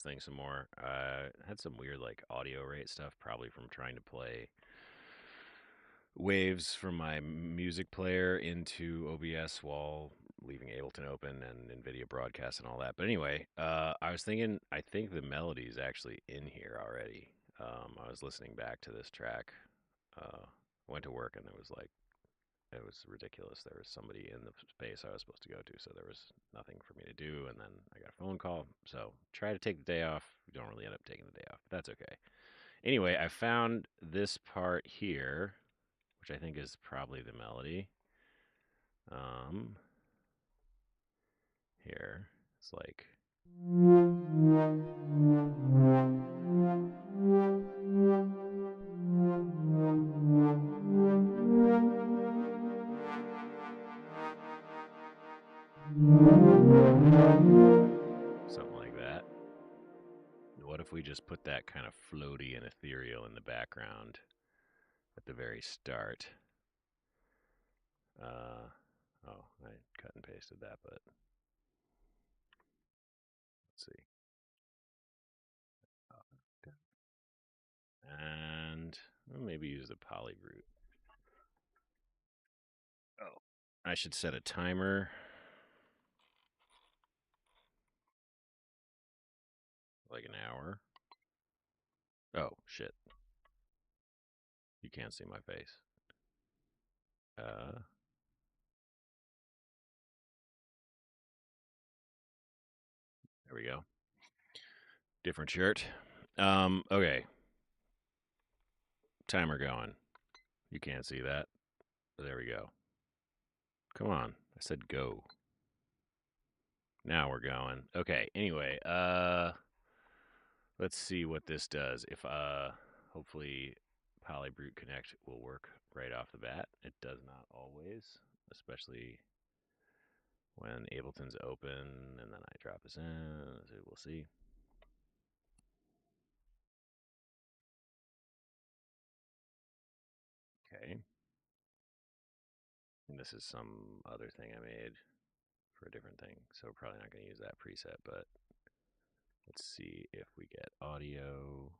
thing some more. Had some weird like audio rate stuff, probably from trying to play waves from my music player into OBS while leaving Ableton open and NVIDIA Broadcast and all that. But anyway, I was thinking, I think the melody is actually in here already. I was listening back to this track. Went to work and it was ridiculous. There was somebody in the space I was supposed to go to, so there was nothing for me to do. And then I got a phone call. So try to take the day off. You don't really end up taking the day off, but that's okay. Anyway, I found this part here, which I think is probably the melody. Here it's like. Something like that. What if we just put that kind of floaty and ethereal in the background at the very start? Oh, I cut and pasted that, but let's see. And maybe use the polyroot. Oh, I should set a timer. Like an hour. Oh, shit. You can't see my face. There we go. Different shirt. Okay. Timer going. You can't see that. There we go. Come on. I said go. Now we're going. Okay, anyway, let's see what this does. If hopefully Polybrute Connect will work right off the bat. It does not always, especially when Ableton's open and then I drop this in. We'll see. Okay. And this is some other thing I made for a different thing, so we're probably not going to use that preset, but let's see if we get audio.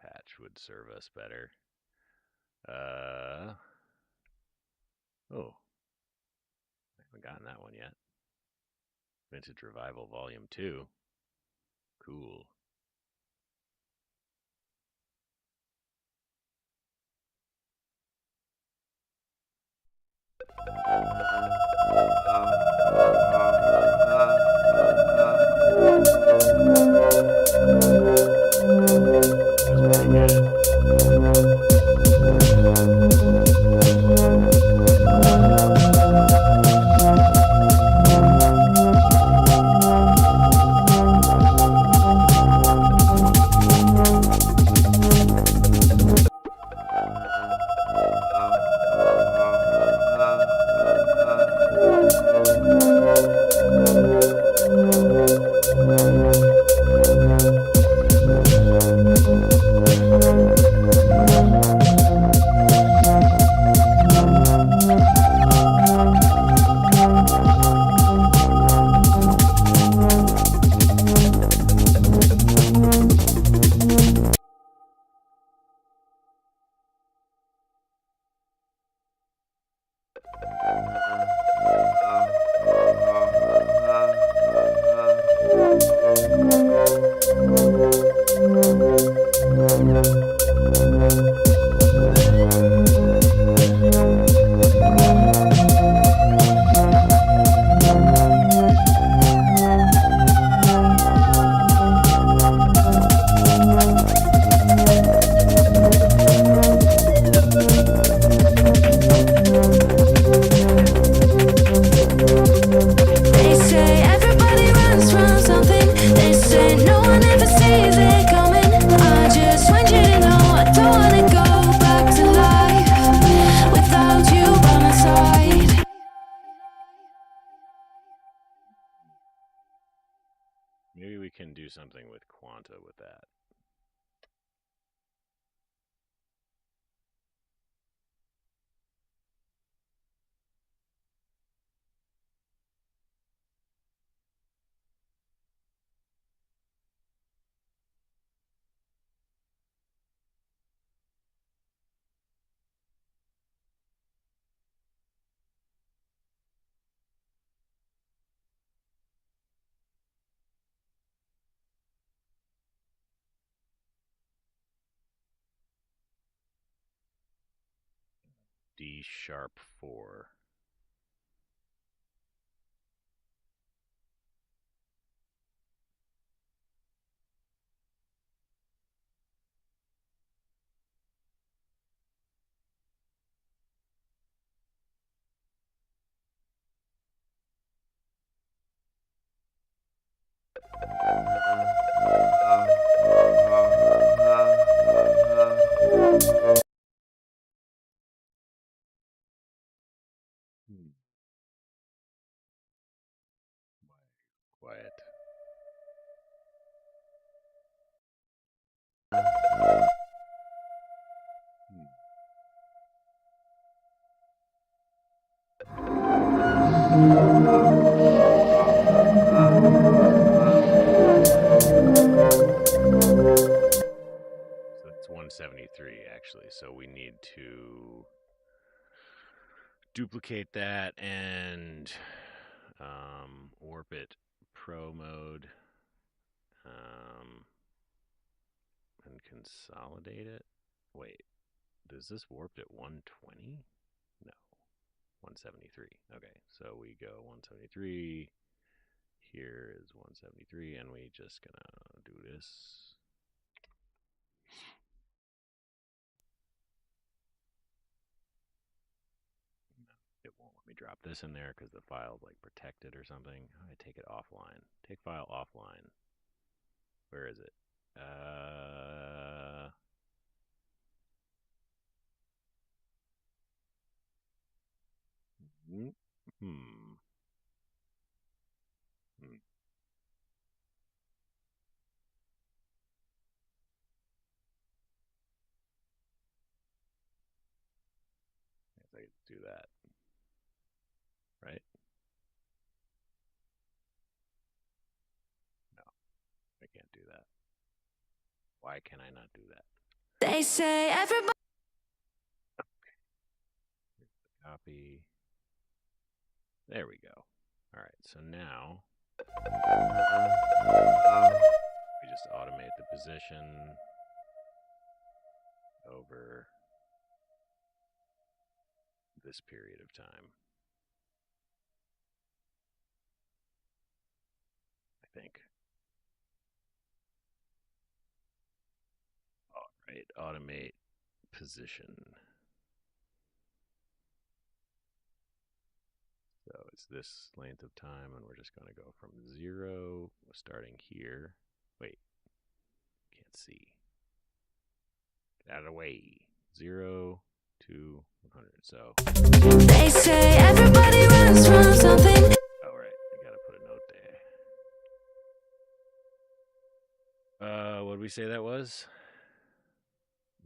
Patch would serve us better. Oh, I haven't gotten that one yet. Vintage Revival Volume 2. Cool. can do something with Quanta with that. D#4. Quiet. So that's 173 actually. So we need to duplicate that and warp it pro mode and consolidate it. Wait, does this warp at 120? No, 173. Okay, so we go 173. Here is 173, and we just gonna do this. It won't let me drop this in there because the file's like protected or something. I take it offline. Take file offline. Where is it? Hmm. Hmm. I guess I do that, right? No, I can't do that. Why can I not do that? They say everybody. Copy. There we go. All right, so now we just automate the position over this period of time. I think. All right, automate position. So it's this length of time, and we're just going to go from 0, starting here. Wait, can't see. Get out of the way. 0 to 100. So They say everybody runs from something. all right, I gotta put a note there. What did we say that was?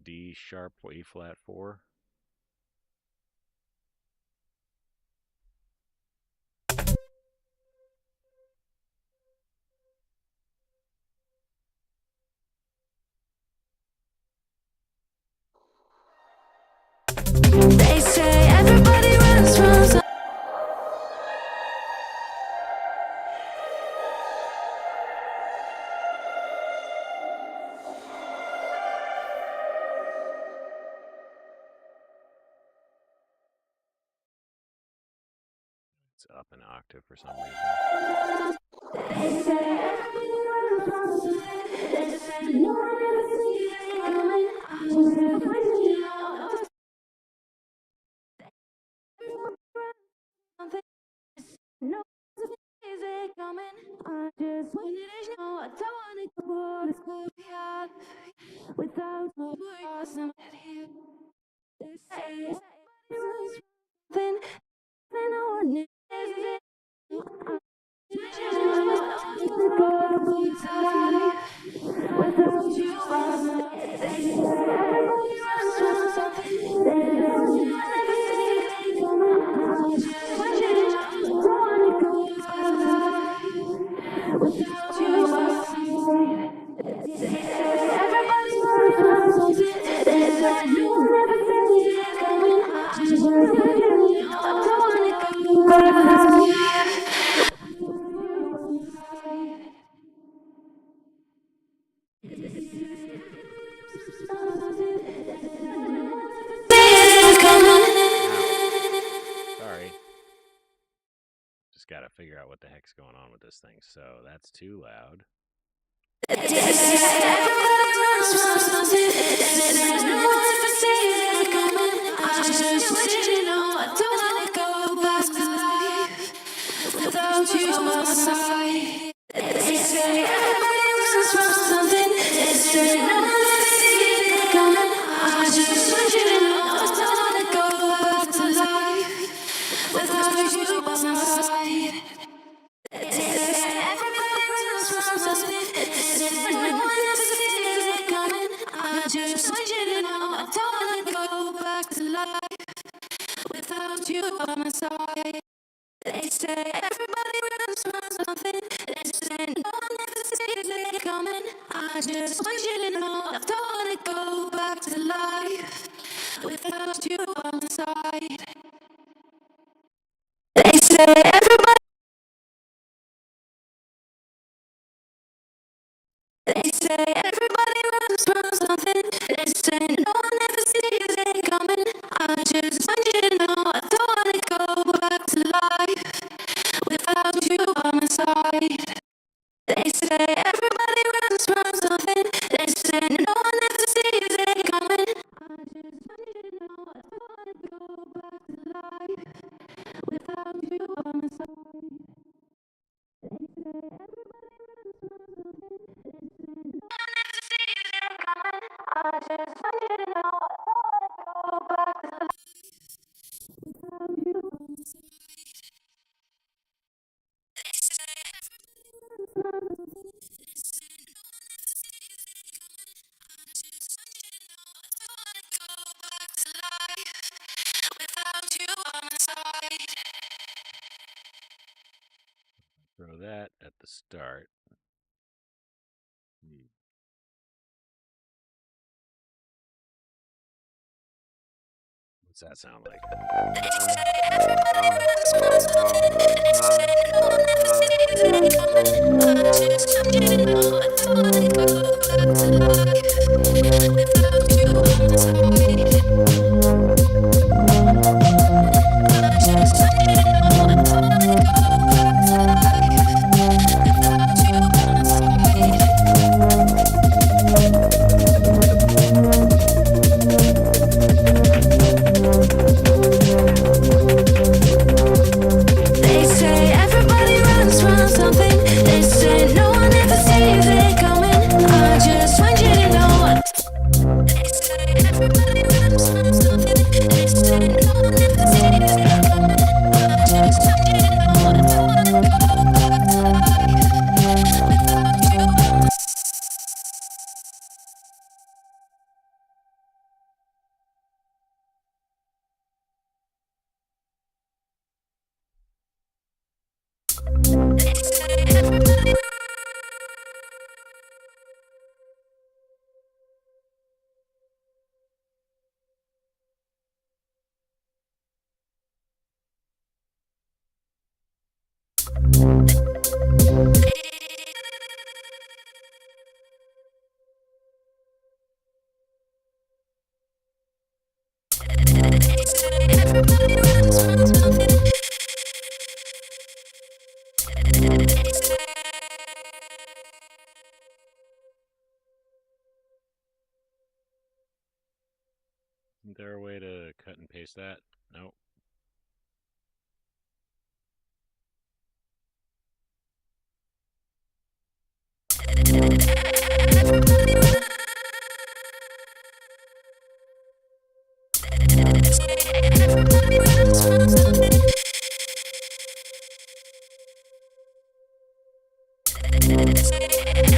D#, A flat 4. They say everybody runs from something. It's up an octave for some reason. They say everybody runs from something. They say no one ever sees it coming. I just have to find it out. No one sees it coming. I just wanted to know. I don't want to go this courtyard without no awesome here. They say everybody runs from something. They know what it is. Ow. Sorry. Just gotta figure out what the heck's going on with this thing. So that's too loud. Without you on my side, they say everybody listens from something. They say no one ever sees it coming. I just want you to know I don't wanna go back to life without you by my side. They say everybody listens from something. They say no one ever sees it coming. I just want you to know I don't wanna go back to life without you by my side. They say everybody runs from something. They say no one ever sees it coming. I just want you to know I don't wanna go back to life without you on my side. They say everybody. They say everybody runs from something. They say no one ever sees it coming. I just want you to know I don't wanna go back to life without you on my side. They say everybody runs from something. They say no one ever sees it coming. I just want you to know I don't wanna go back to life without you on my side. They say everybody runs from something. They say no one ever sees it coming. I just want you to know I don't wanna go back to life without you on my side. They say everybody runs from something. They say no one ever sees it coming. I just want you to know I don't wanna go back to life without you on my side. Throw that at the start. What's that sound like? They say everybody runs from something. They say no one ever sees it coming. I just want you to know I don't wanna go back to life without you on my side. I just want you to know I don't wanna go back to life without you on my side. They say everybody runs from something. They say no one ever sees it coming. I just want you to know what. They say everybody runs from something. They say no one ever sees it coming. I just want you to know I don't wanna go back to life without you on my side. They say everybody. They say everybody runs from something. They say. Isn't there a way to cut and paste that? Nope. Everybody runs. Everybody runs from something. They say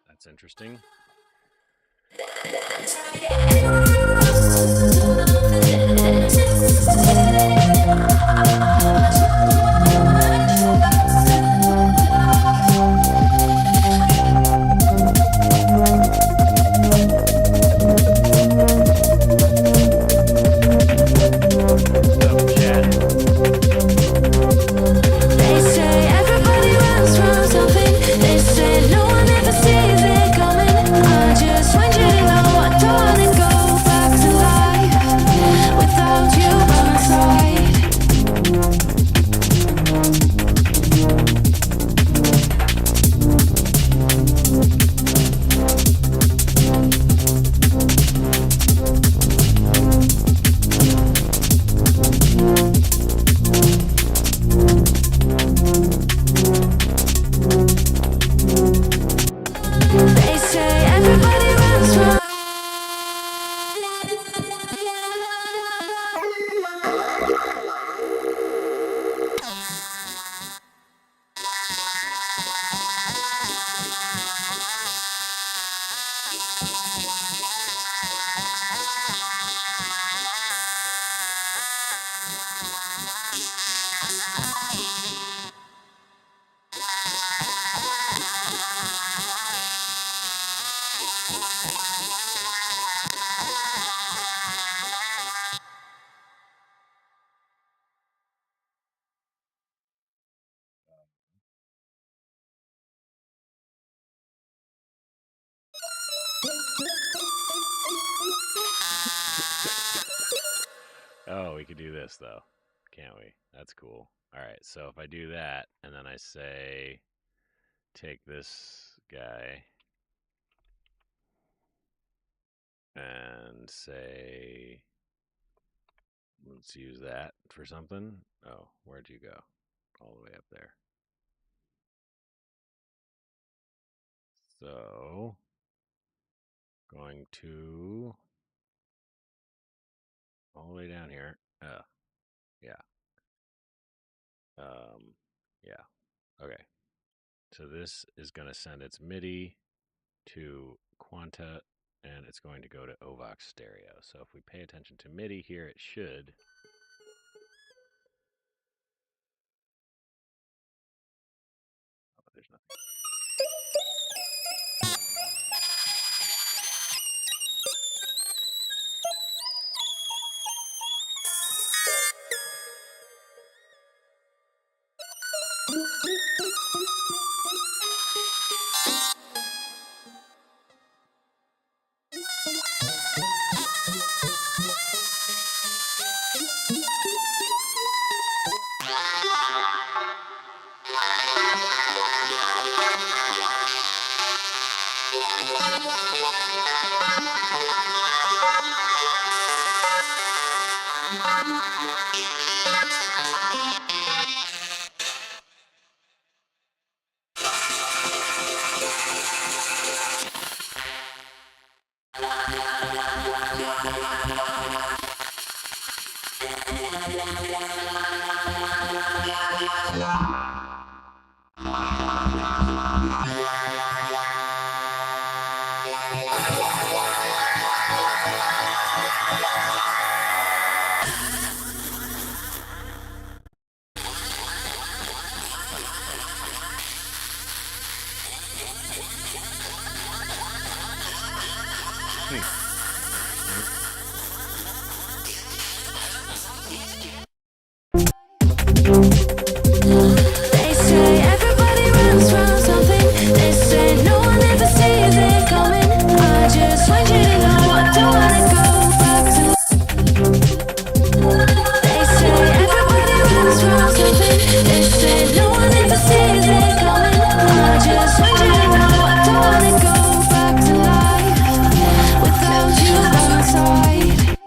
That's interesting. They say everybody runs from something. They say no one ever sees it coming. Oh, we could do this though, can't we? That's cool. All right, so if I do that and then I say take this guy and say let's use that for something. Oh, where'd you go? All the way up there. So, going to all the way down here. Yeah. Um, yeah. Okay. So this is going to send its MIDI to Quanta and it's going to go to Ovox stereo. So if we pay attention to MIDI here, it should. Oh, there's nothing. They say everybody runs from something. They say no one ever sees it coming. I just want you to know I don't wanna go back to. They say everybody runs from something. They say no one ever sees it coming. I just want you to know I don't wanna go back to life without you by my side.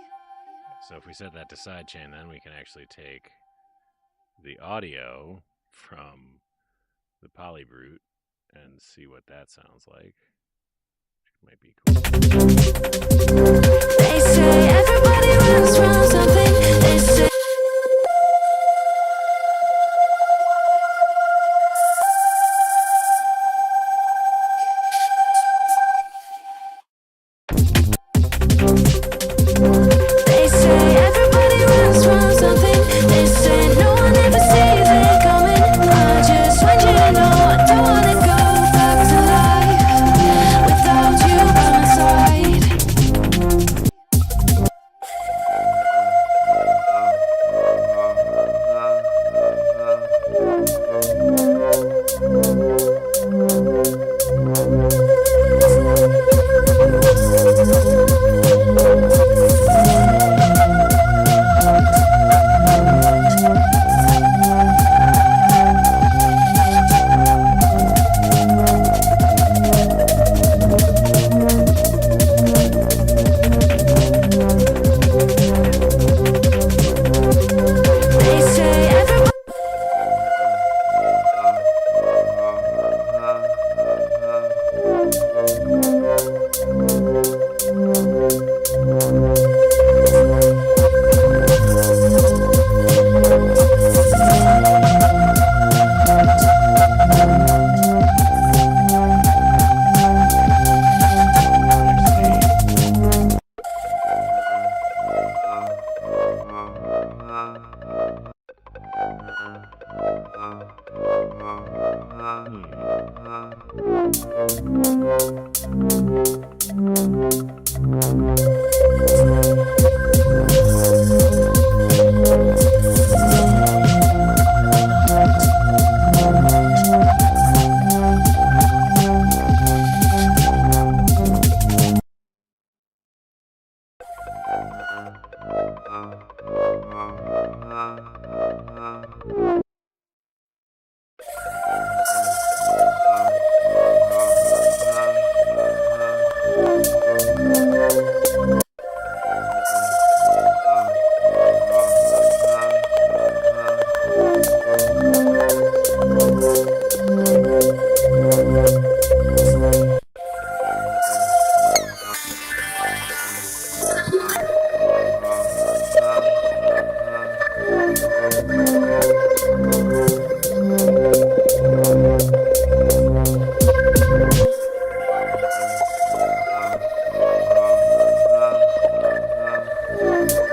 So if we set that to sidechain, then we can actually take the audio from the polybrute and see what that sounds like. Might be cool. They say everybody runs from something. They say They say everybody runs from something. They say no one ever sees it coming. I just want you to know I don't wanna go back to life without you by my side.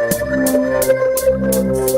Why is it so high though?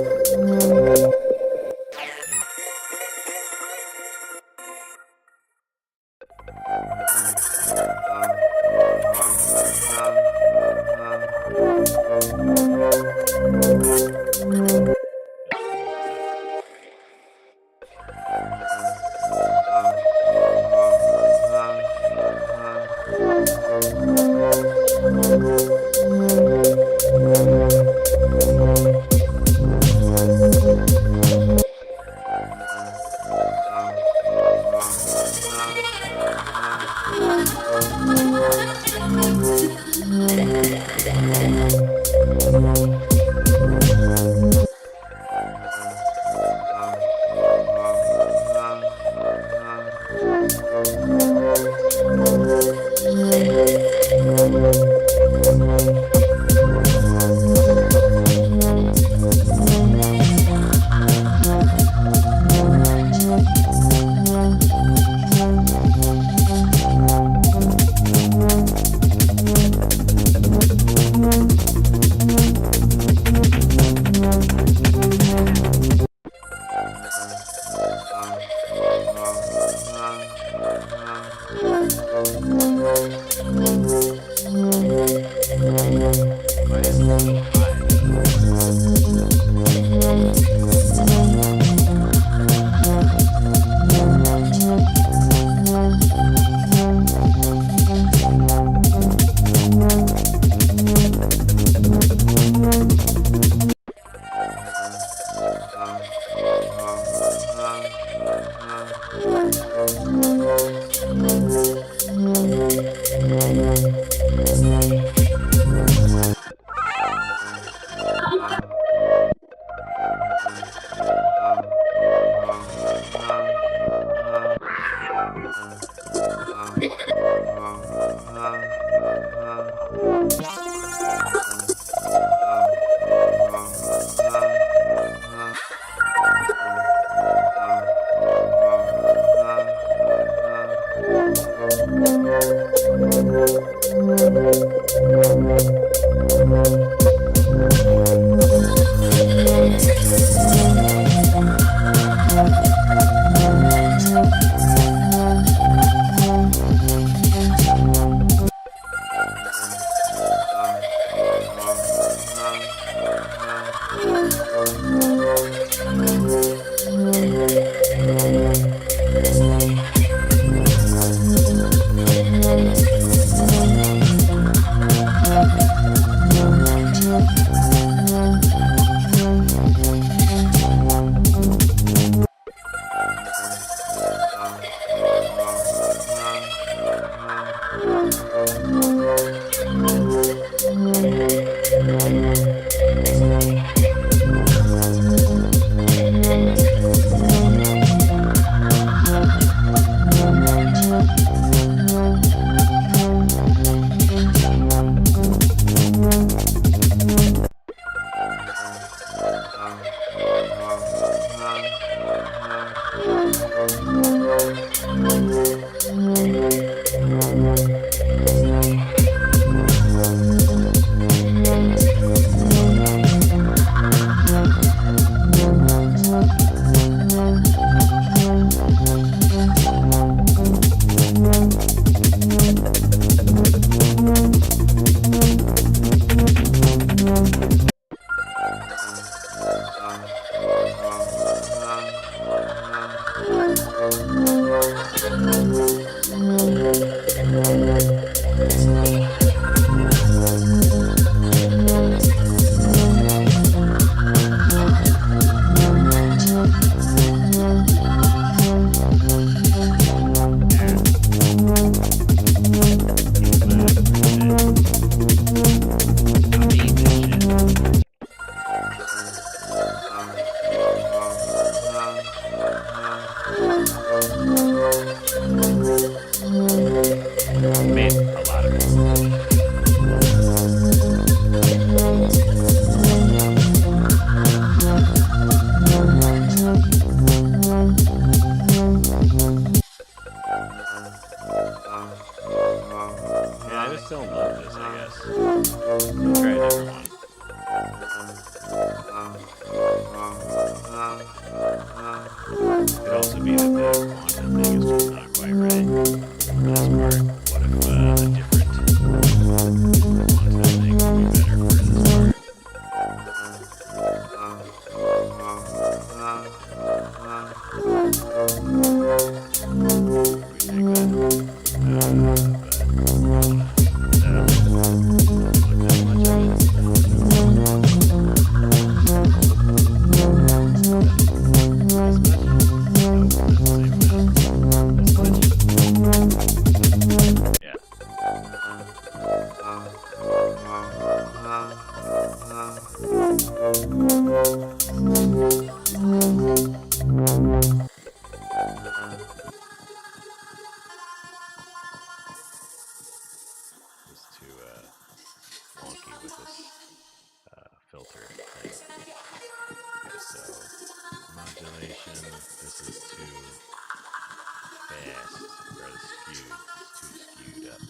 was too wonky with this filter thing. Okay, so modulation. This is too fast, or the skewed. It's too skewed up.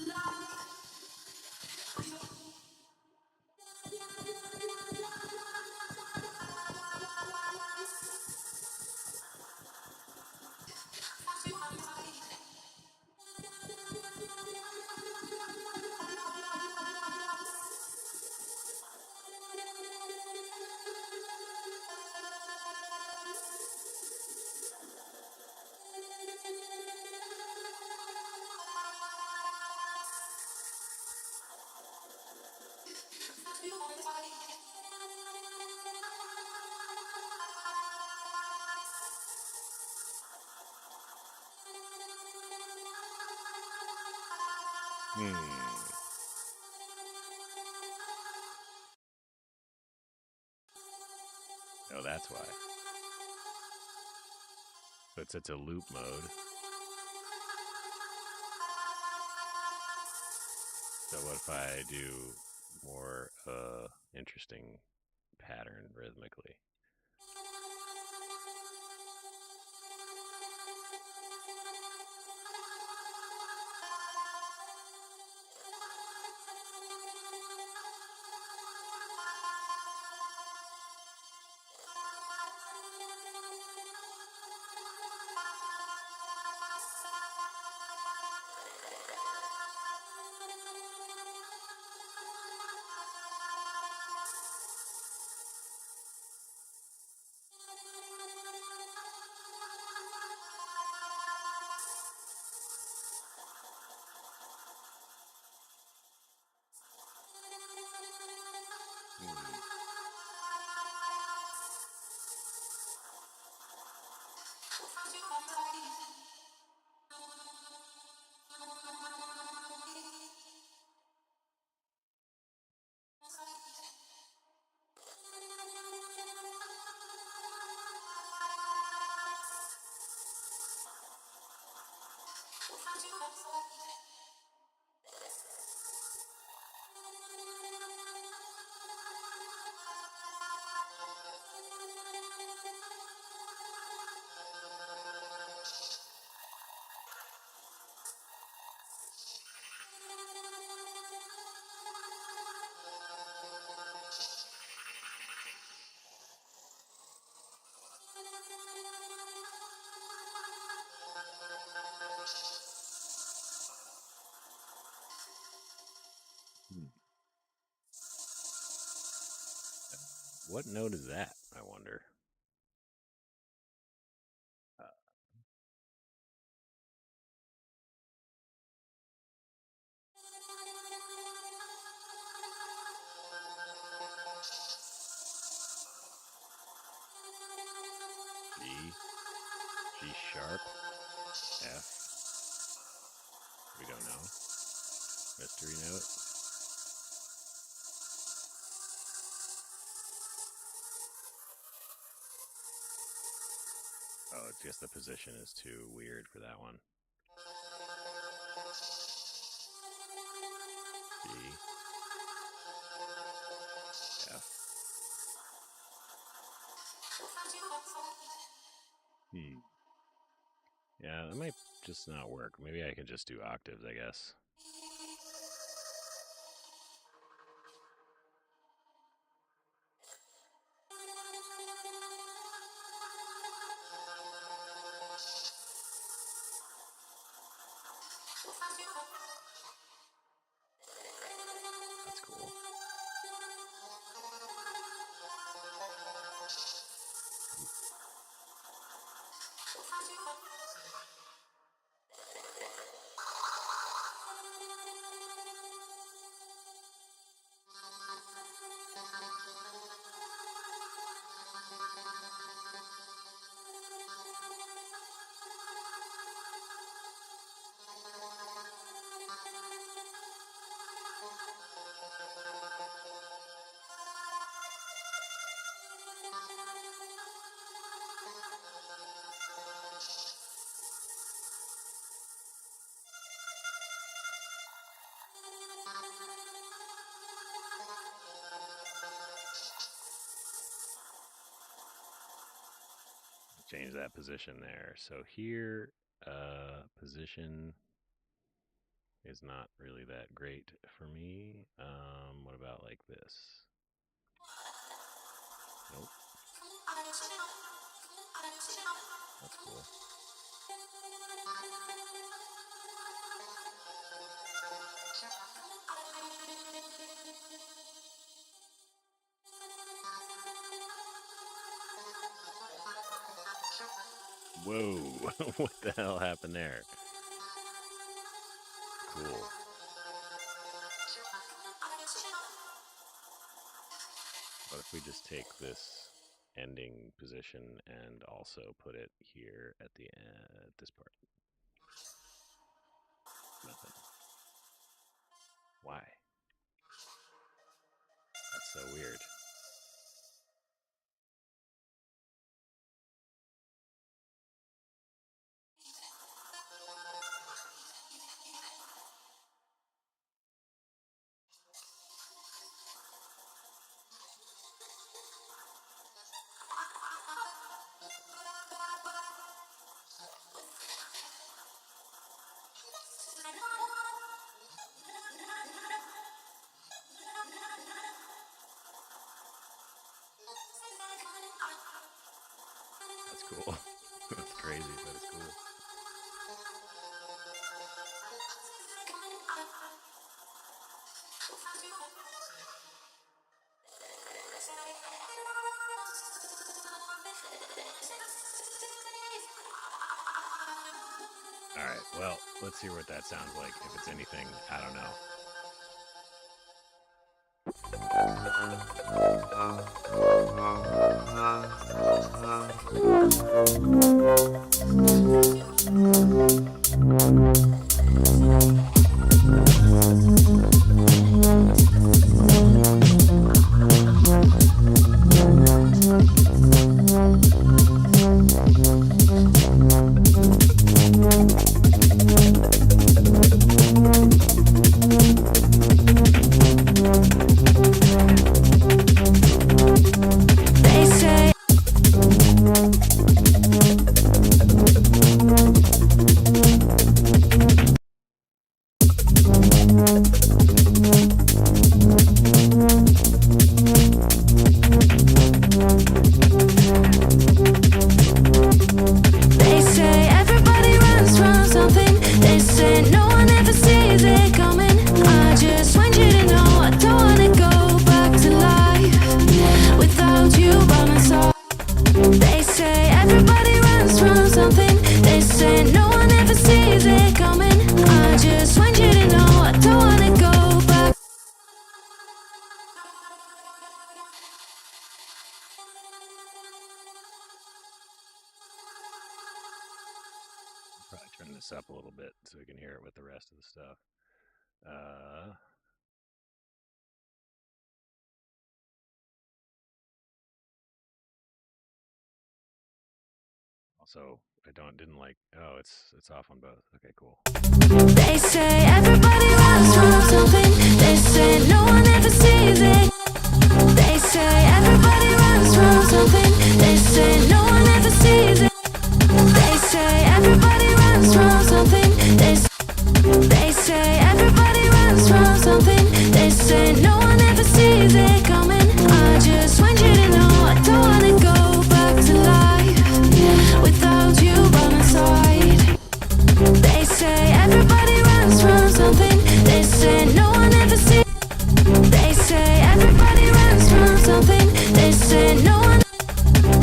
Hmm. Oh, that's why. So it's a loop mode. So what if I do more interesting pattern rhythmically? Hmm. Hmm. What note is that? I wonder. Uh, G, G sharp, F. We don't know. Mystery note. Oh, it's just the position is too weird for that one. G, F. Hmm. Yeah, that might just not work. Maybe I can just do octaves, I guess. That's cool. change that position there. So here, position is not really that great for me. What about like this? Nope, that's cool. Whoa, what the hell happened there? Cool. What if we just take this ending position and also put it here at the end, at this part? Nothing. Why? That's so weird. That's cool. That's crazy, but it's cool. All right, well, let's hear what that sounds like. If it's anything, I don't know. They say They say everybody runs from something. They say no one ever sees it coming. I just want you to know I don't wanna go back to life without you by my side. They say everybody runs from something. They say no one ever sees it coming. I just want you to know I don't wanna go back. Probably turn this up a little bit so we can hear it with the rest of the stuff. Also, I didn't like. Oh, it's off on both. Okay, cool. They say everybody runs from something. They say no one ever sees it. They say everybody runs from something. They say no one ever sees it. They say everybody runs from something. They say everybody runs from something. They say no one ever sees it coming. I just want you to know I don't wanna go back to life without you by my side. They say everybody runs from something. They say no one ever sees. They say everybody runs from something. They say no one.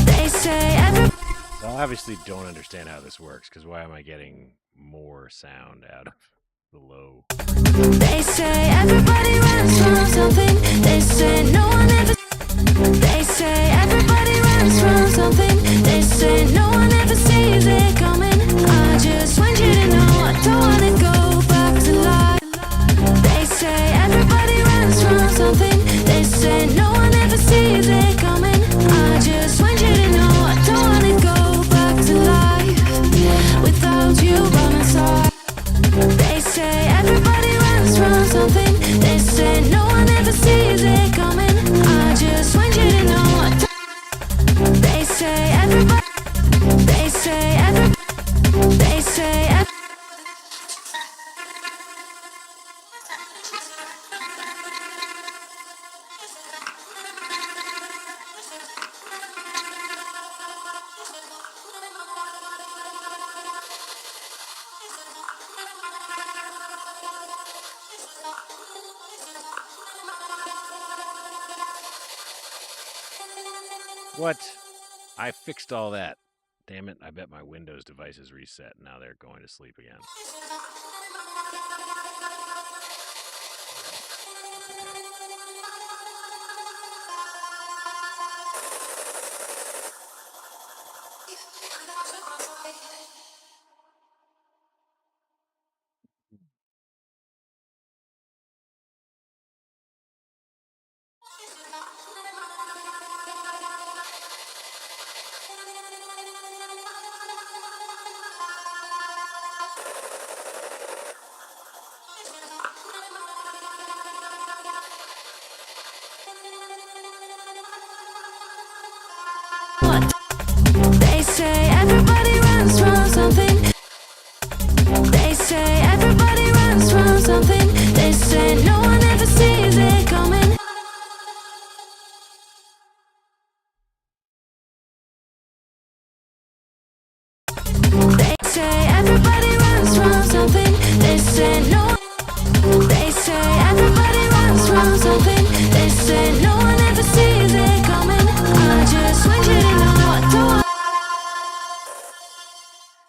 They say everybody. So I obviously don't understand how this works because why am I getting more sound out of the low? They say everybody runs from something. They say no one ever. They say everybody runs from something. They say no one ever sees it coming. I just want you to know I don't wanna go back to life. They say everybody runs from something. They say no one ever sees it coming. I just want you to know I don't wanna go back to life without you by my side. They say everybody runs from something. They say no one ever sees it coming. I just want you to What? I fixed all that. Damn it, I bet my Windows device is reset. Now they're going to sleep again. That's okay. They say everybody runs from something. They say everybody runs from something. They say no one ever sees it coming. They say everybody runs from something. They say no. They say everybody runs from something. They say no one ever sees it coming. I just want you to know I don't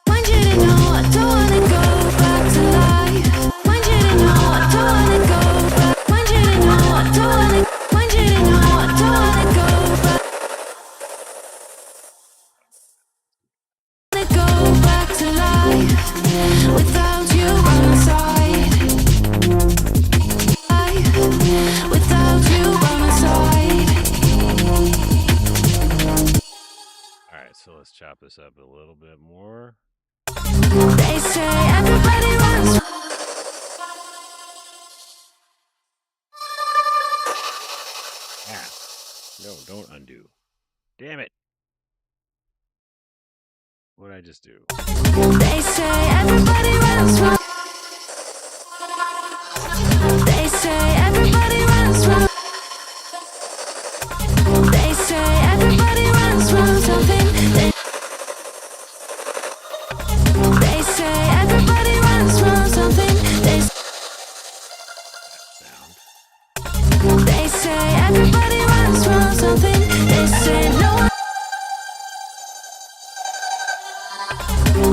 want you to know I don't wanna go back to life. Want you to know I don't wanna go back. Want you to know I don't wanna. Want you to know I don't wanna go back. Wanna go back to life without you by my side. Without you by my side. All right, so let's chop this up a little bit more. They say everybody runs. Ah, no, don't undo. Damn it. What did I just do? They say everybody runs from. They say everybody runs from. They say everybody runs from something. They say everybody runs from something. That sound. They say everybody runs from something. They say no one.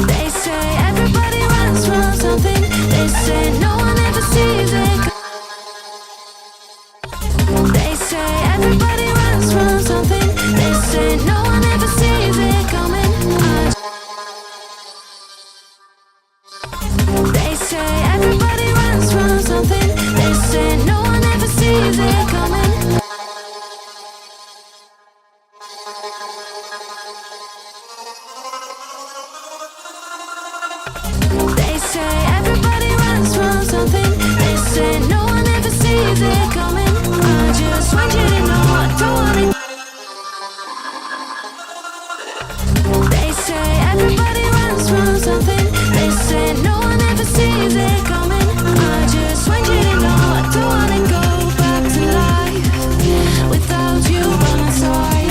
They say everybody runs from something. They say no one ever sees it. They say everybody runs from something. They say no one ever sees it coming. They say everybody runs from something. They say no one ever sees it coming. They say everybody runs from something. They say no one ever sees it coming. I just want you to know I don't wanna. They say everybody runs from something. They say no one ever sees it coming. I just want you to know I don't wanna go back to life without you by my side.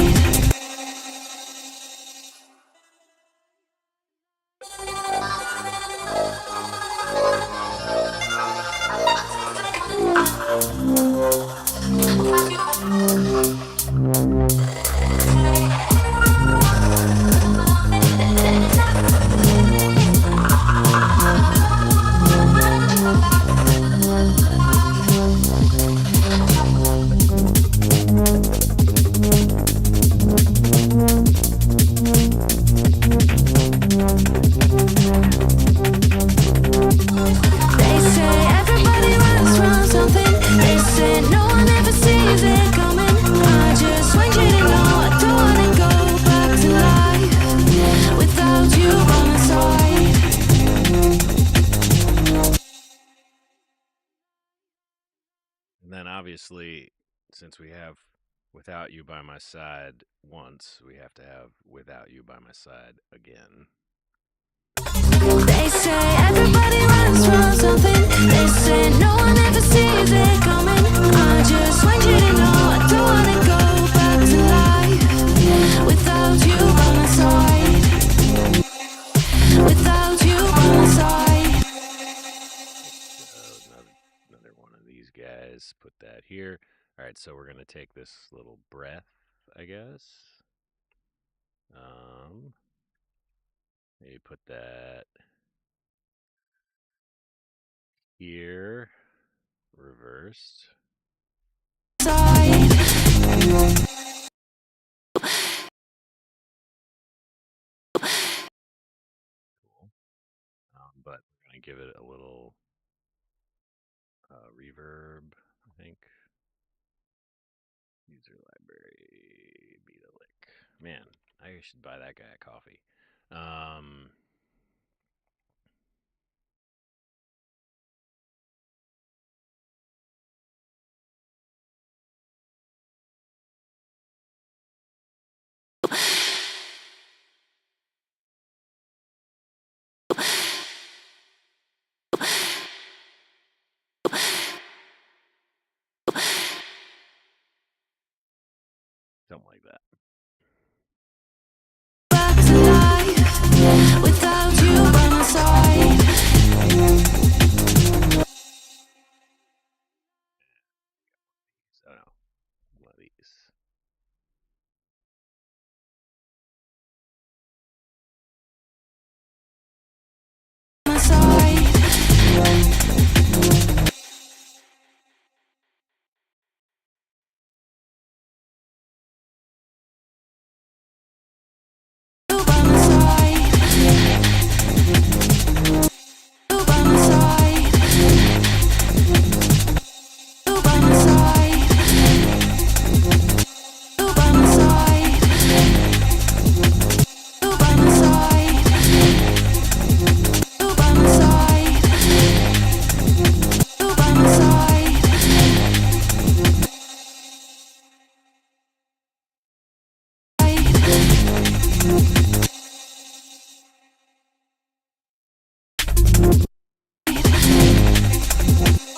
They say everybody runs from something. They say no one ever sees it coming. I just want you to know I don't wanna go back to life without you by my side. And then obviously, since we have Without You by My Side once, we have to have Without You by My Side again. They say everybody runs from something. They say no one ever sees it coming. I just want you to know I don't wanna go back to life without you by my side. Without you by my side. Another one of these guys. Put that here. All right, so we're gonna take this little breath, I guess. Maybe put that here, reversed. Cool. But we're gonna give it a little reverb, I think. User library, beta lick. Man, I should buy that guy a coffee. Something like that. Without you by my side. Oh no, one of these. My side. You by my side. You by my side. You by my side. You by my side. You by my side. You by my side. You by my side.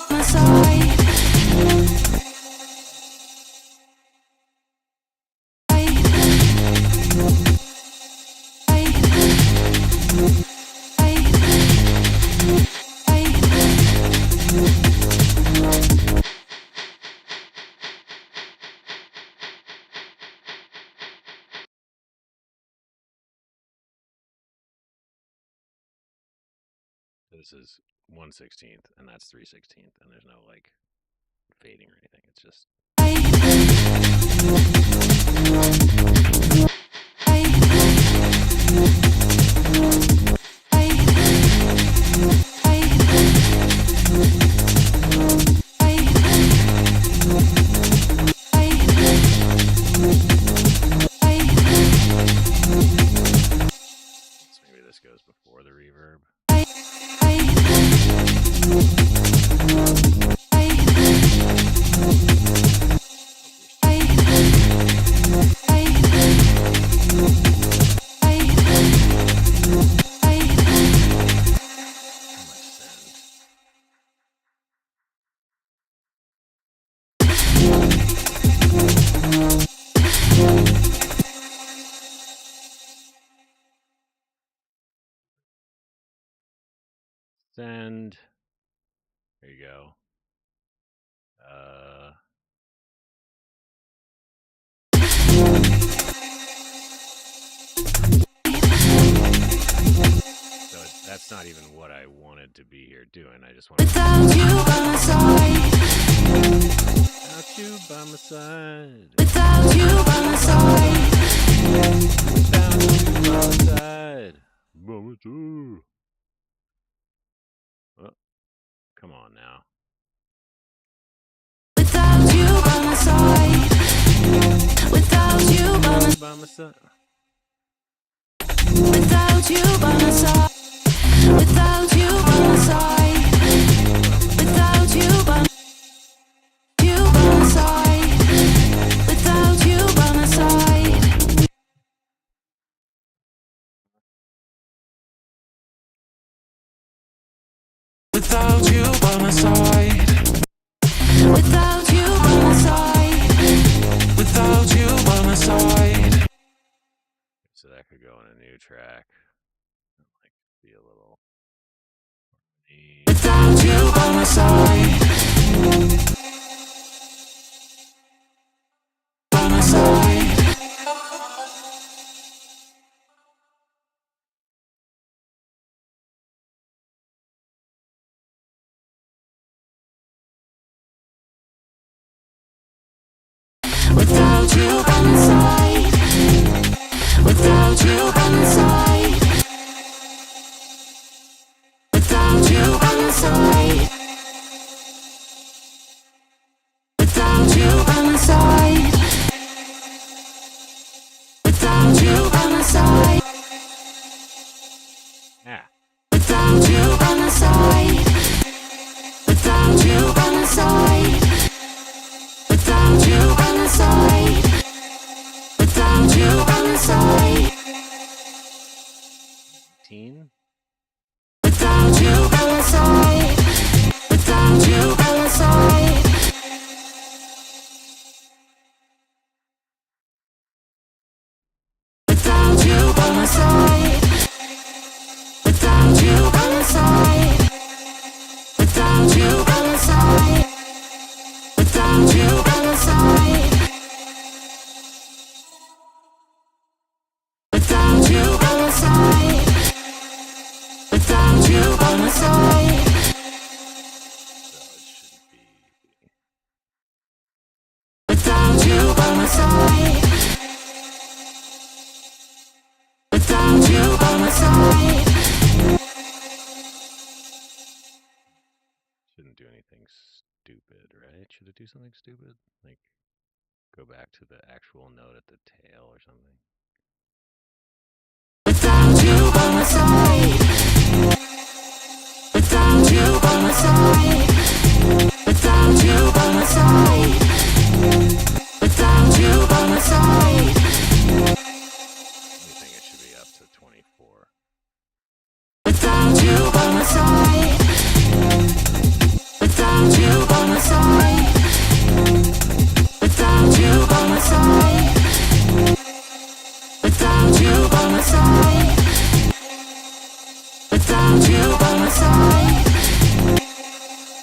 My side. This is 1/16th, and that's 3/16th, and there's no like fading or anything. It's just maybe this goes before the reverb. Send. There you go. So that's not even what I wanted to be here doing. I just wanted Without you by my side. without you by my side. Without you by my side. Without you by my side. Oh, come on now. Without you by my side. Without you by my By my side. Without you by my side. Without you by my side. Without you by my side. Without you by my side. Without you by my side. Without you by my side. Without you by my side. So that could go on a new track. Like be a little. Without you by my side. By my side. 15. Without you by my side, without you by my side. Without you by my side, without you by my side, without you by my side, without you by my side, without you by my side, without you by my side. So it should be. Without you by my side, without you by my side. Shouldn't do anything stupid, right? Should it do something stupid? Like go back to the actual note at the tail or something? Without you by my side, without you by my side, without you by my side, without you by my side. I think it should be up to 24. Without you by my side, without you by my side, without you by my side, without you by my side, without you by my side,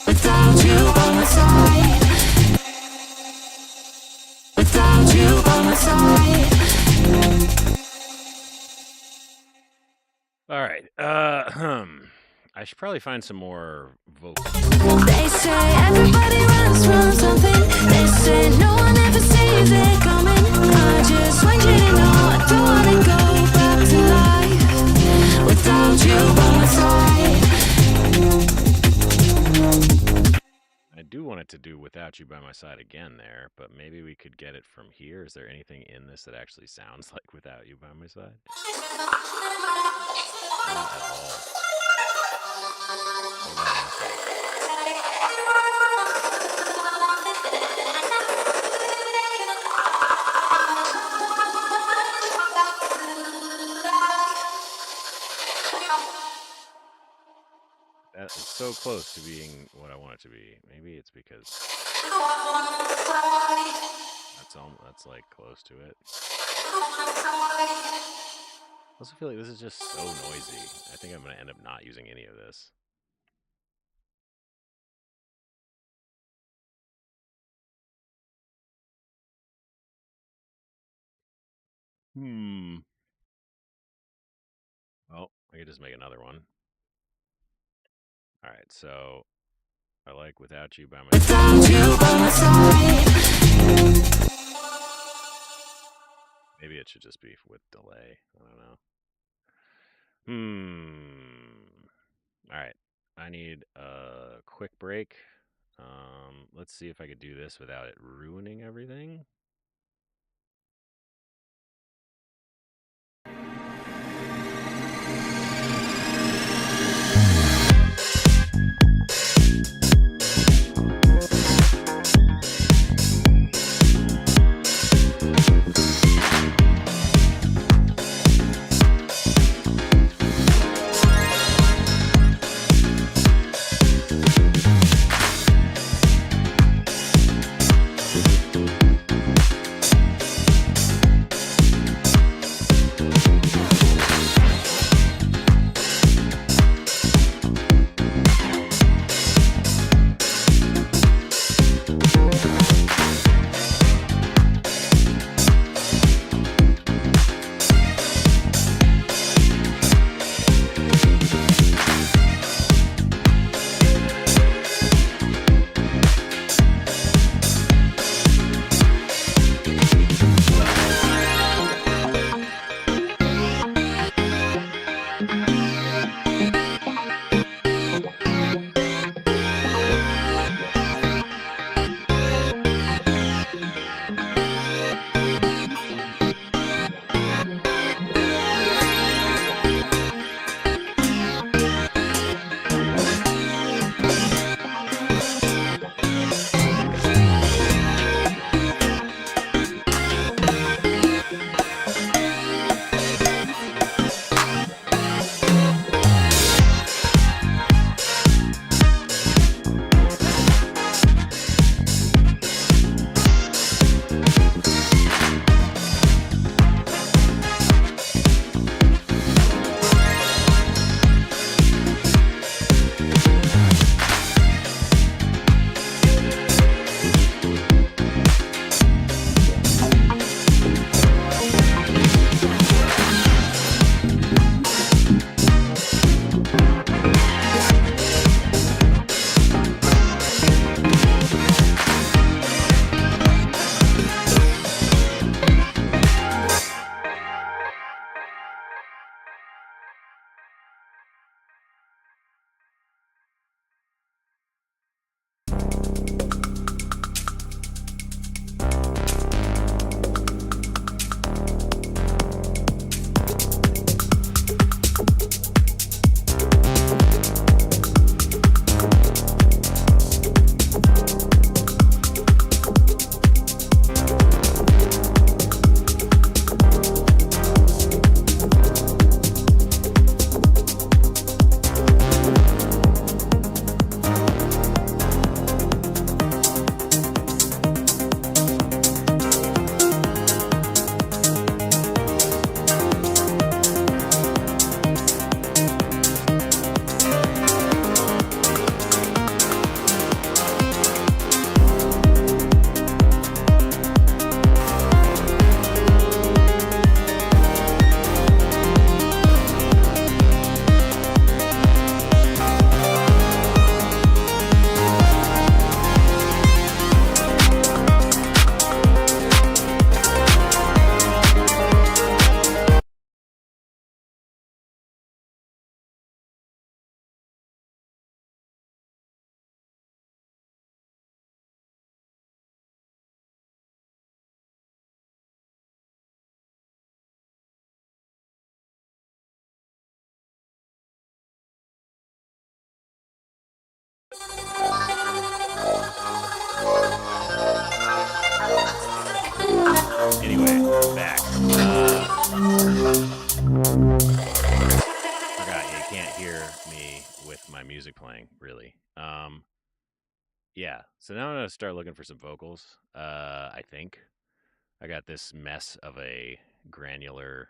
without you by my side, without you by my side. All right. I should probably find some more vocals. They say everybody runs from something. They say no one ever sees it coming. I just want you to know I don't wanna go back to life without you by my side. I do want it to do Without You by My Side again there, but maybe we could get it from here. Is there anything in this that actually sounds like Without You by My Side? Not at all. What about this one? That is so close to being what I want it to be. Maybe it's because that's like close to it. I also feel like this is just so noisy. I think I'm going to end up not using any of this. Well, I could just make another one. All right, so I like Without You by My Side. Without you by my side. Maybe it should just be with delay. I don't know. All right. I need a quick break. Let's see if I could do this without it ruining everything. Yeah. So now I'm gonna start looking for some vocals. I think I got this mess of a granular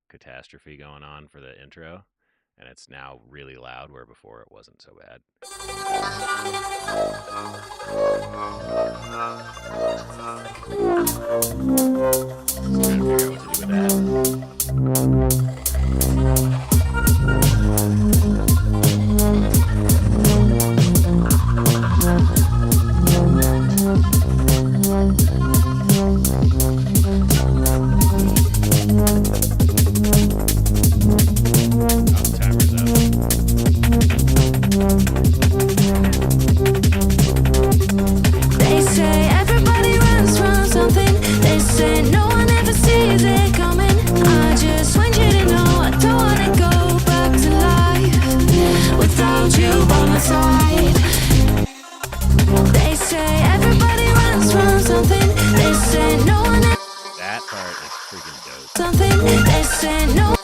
catastrophe going on for the intro, and it's now really loud where before it wasn't so bad. So trying to figure out what to do with that. Oh, timer's up. They say everybody runs from something. They say no one ever sees it coming. I just want you to know I don't wanna go back to life without you by my side. They say everybody runs from something. They say no one ever That part is freaking dope. something. They say no I'm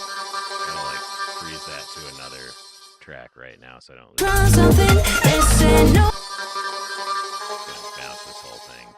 gonna like freeze that to another track right now so I don't lose from it. something. They say no. Gonna bounce this whole thing.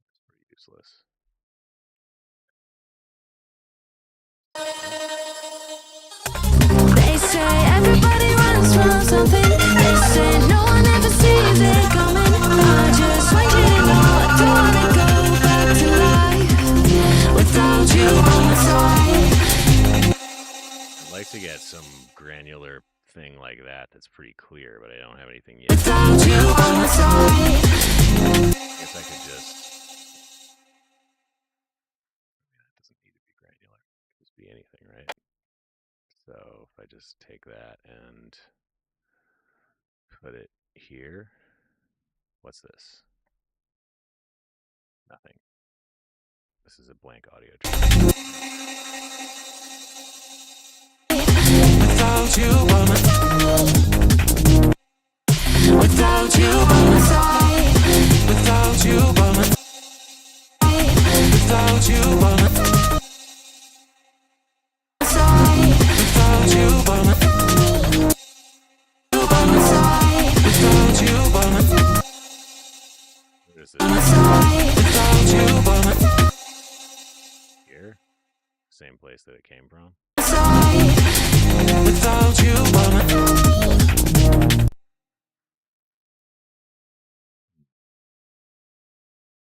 It's pretty useless. They say everybody runs from something. They say no one ever sees it coming. I just want you to know I don't wanna go back to life without you on my side. I'd like to get some granular thing like that that's pretty clear, but I don't have anything yet. Without you on my side. I guess I could just. That doesn't need to be granular. It could just be anything, right? So if I just take that and put it here, what's this? Nothing. This is a blank audio track. Without you by my side. Without you by my side. Without you by my side. Without you by my side. Without you by my side. Without you by my What is side. Without you by my this? Here? Same place that it came from? side. Without you by my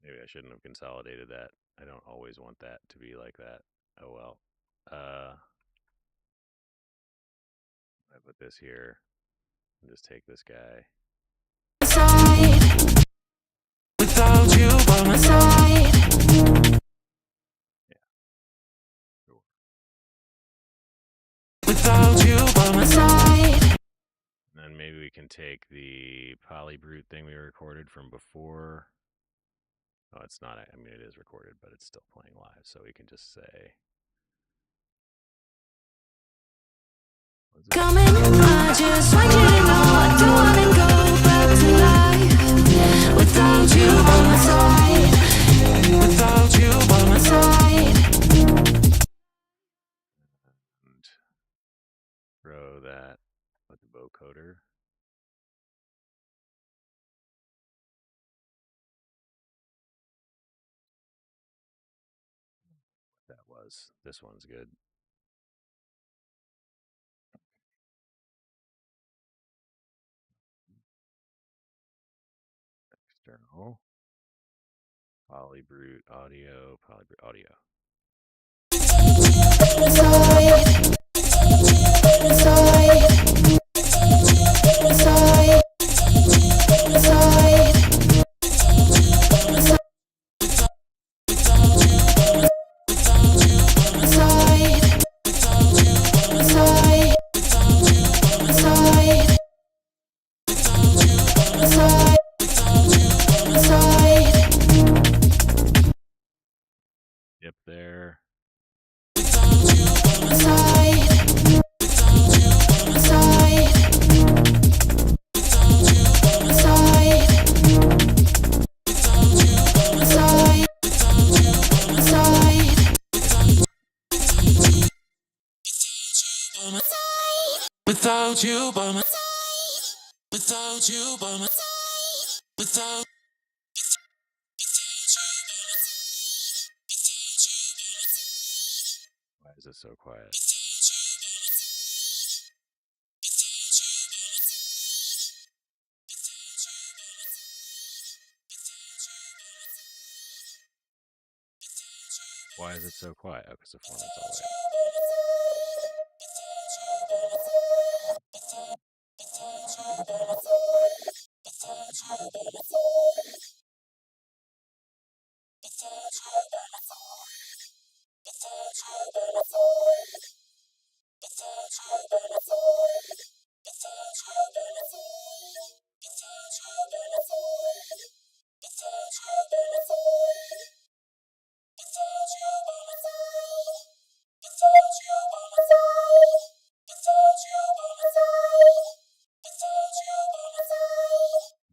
Maybe I shouldn't have consolidated that. I don't always want that to be like that. Oh well. I put this here and just take this guy. side. Without you by my side. Yeah, sure. Without you by my side. And then maybe we can take the polybrute thing we recorded from before. Oh, it's not. I mean, it is recorded, but it's still playing live. So we can just say. Coming, I just want you to know I don't wanna go back to life without you by my side. Without you by my side. And throw that with the vocoder. That was. This one's good. External. Polybrute audio. Polybrute audio. dip there. Without you by my side, without you by my side, without. Why is it so quiet? Why is it so quiet? Oh, because the format's all the way up.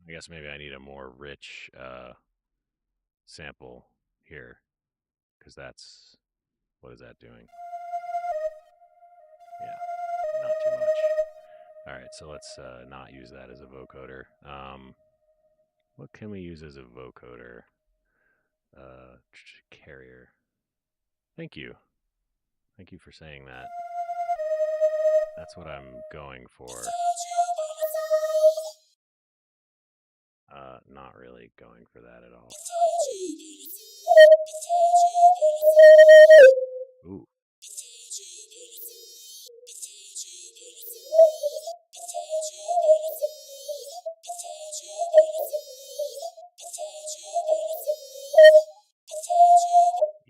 I guess maybe I need a more rich sample here, because that's, what is that doing? Yeah, not too much. All right, so let's not use that as a vocoder. What can we use as a vocoder? Carrier. Thank you. Thank you for saying that. That's what I'm going for. Not really going for that at all. Ooh.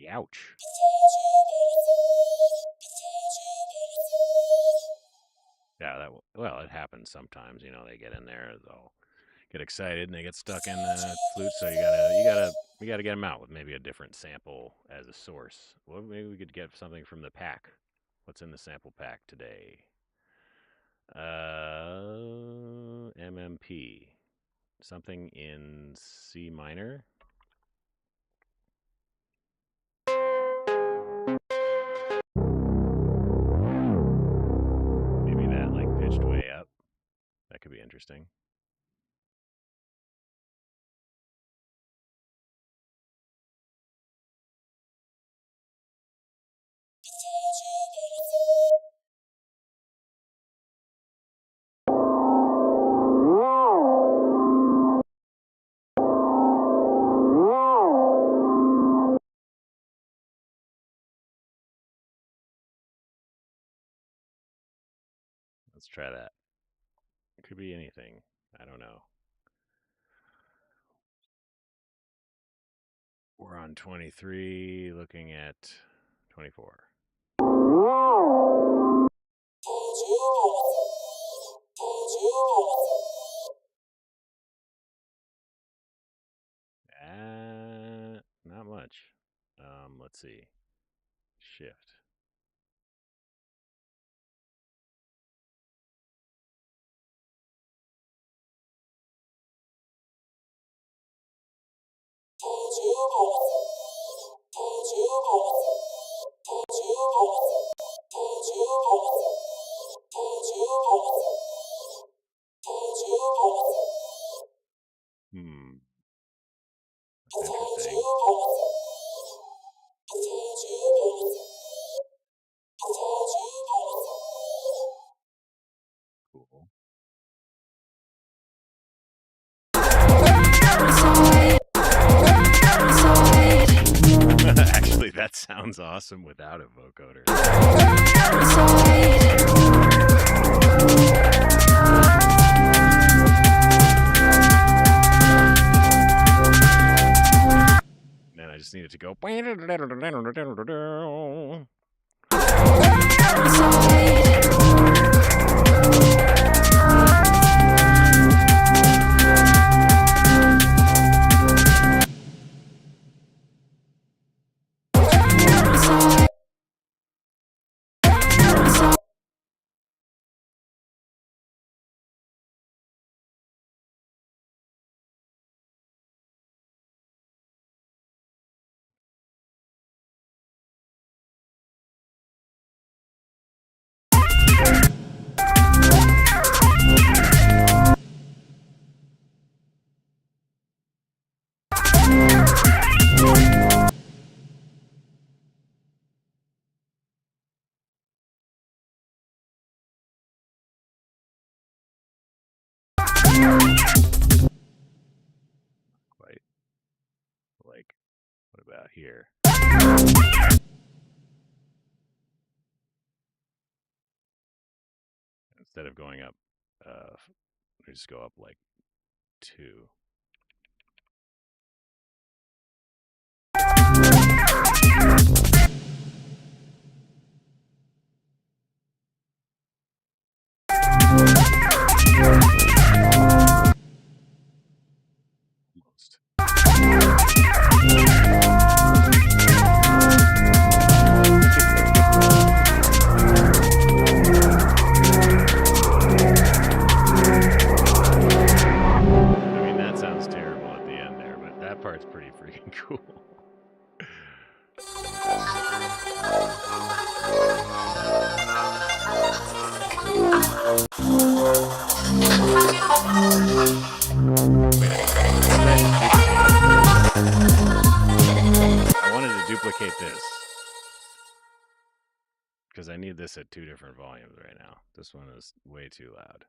Ouch. Yeah, that well, it happens sometimes. You know, they get in there, they'll get excited, and they get stuck in the flute. So you gotta get them out with maybe a different sample as a source. Well, maybe we could get something from the pack. What's in the sample pack today? MMP. Something in C minor. Maybe that like pitched way up. That could be interesting. Let's try that. It could be anything. I don't know. We're on 23, looking at 24. Not much. Let's see. Shift. Hmm. That's interesting. Cool. Actually, that sounds awesome without a vocoder. And I just need it to go. here. Instead of going up, we just go up like 2. Almost. I mean, that sounds terrible at the end there, but that part's pretty freaking cool. I wanted to duplicate this because I need this at 2 different volumes right now. This one is way too loud.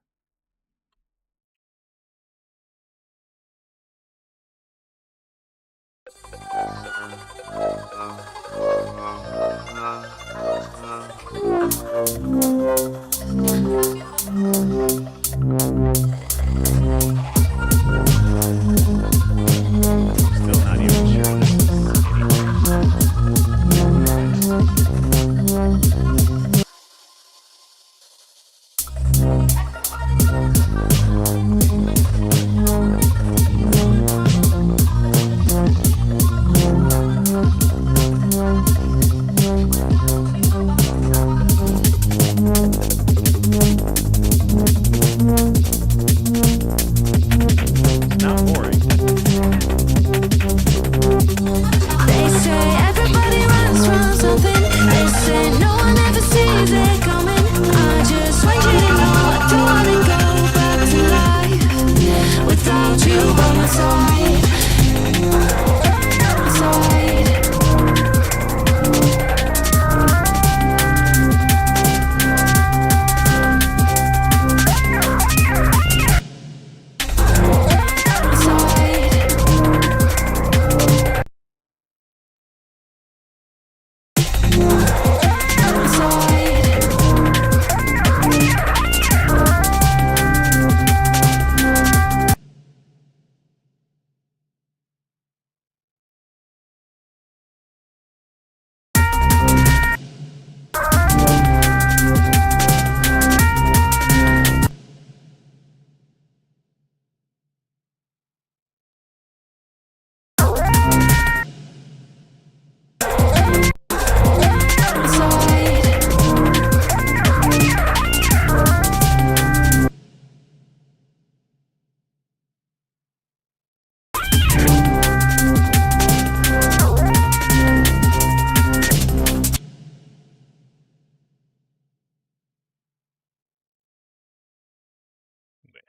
Still not even sure this is it's not boring. They say everybody runs from something. They say no one ever sees it coming. I just want you to know I don't wanna go back to life without you by my side.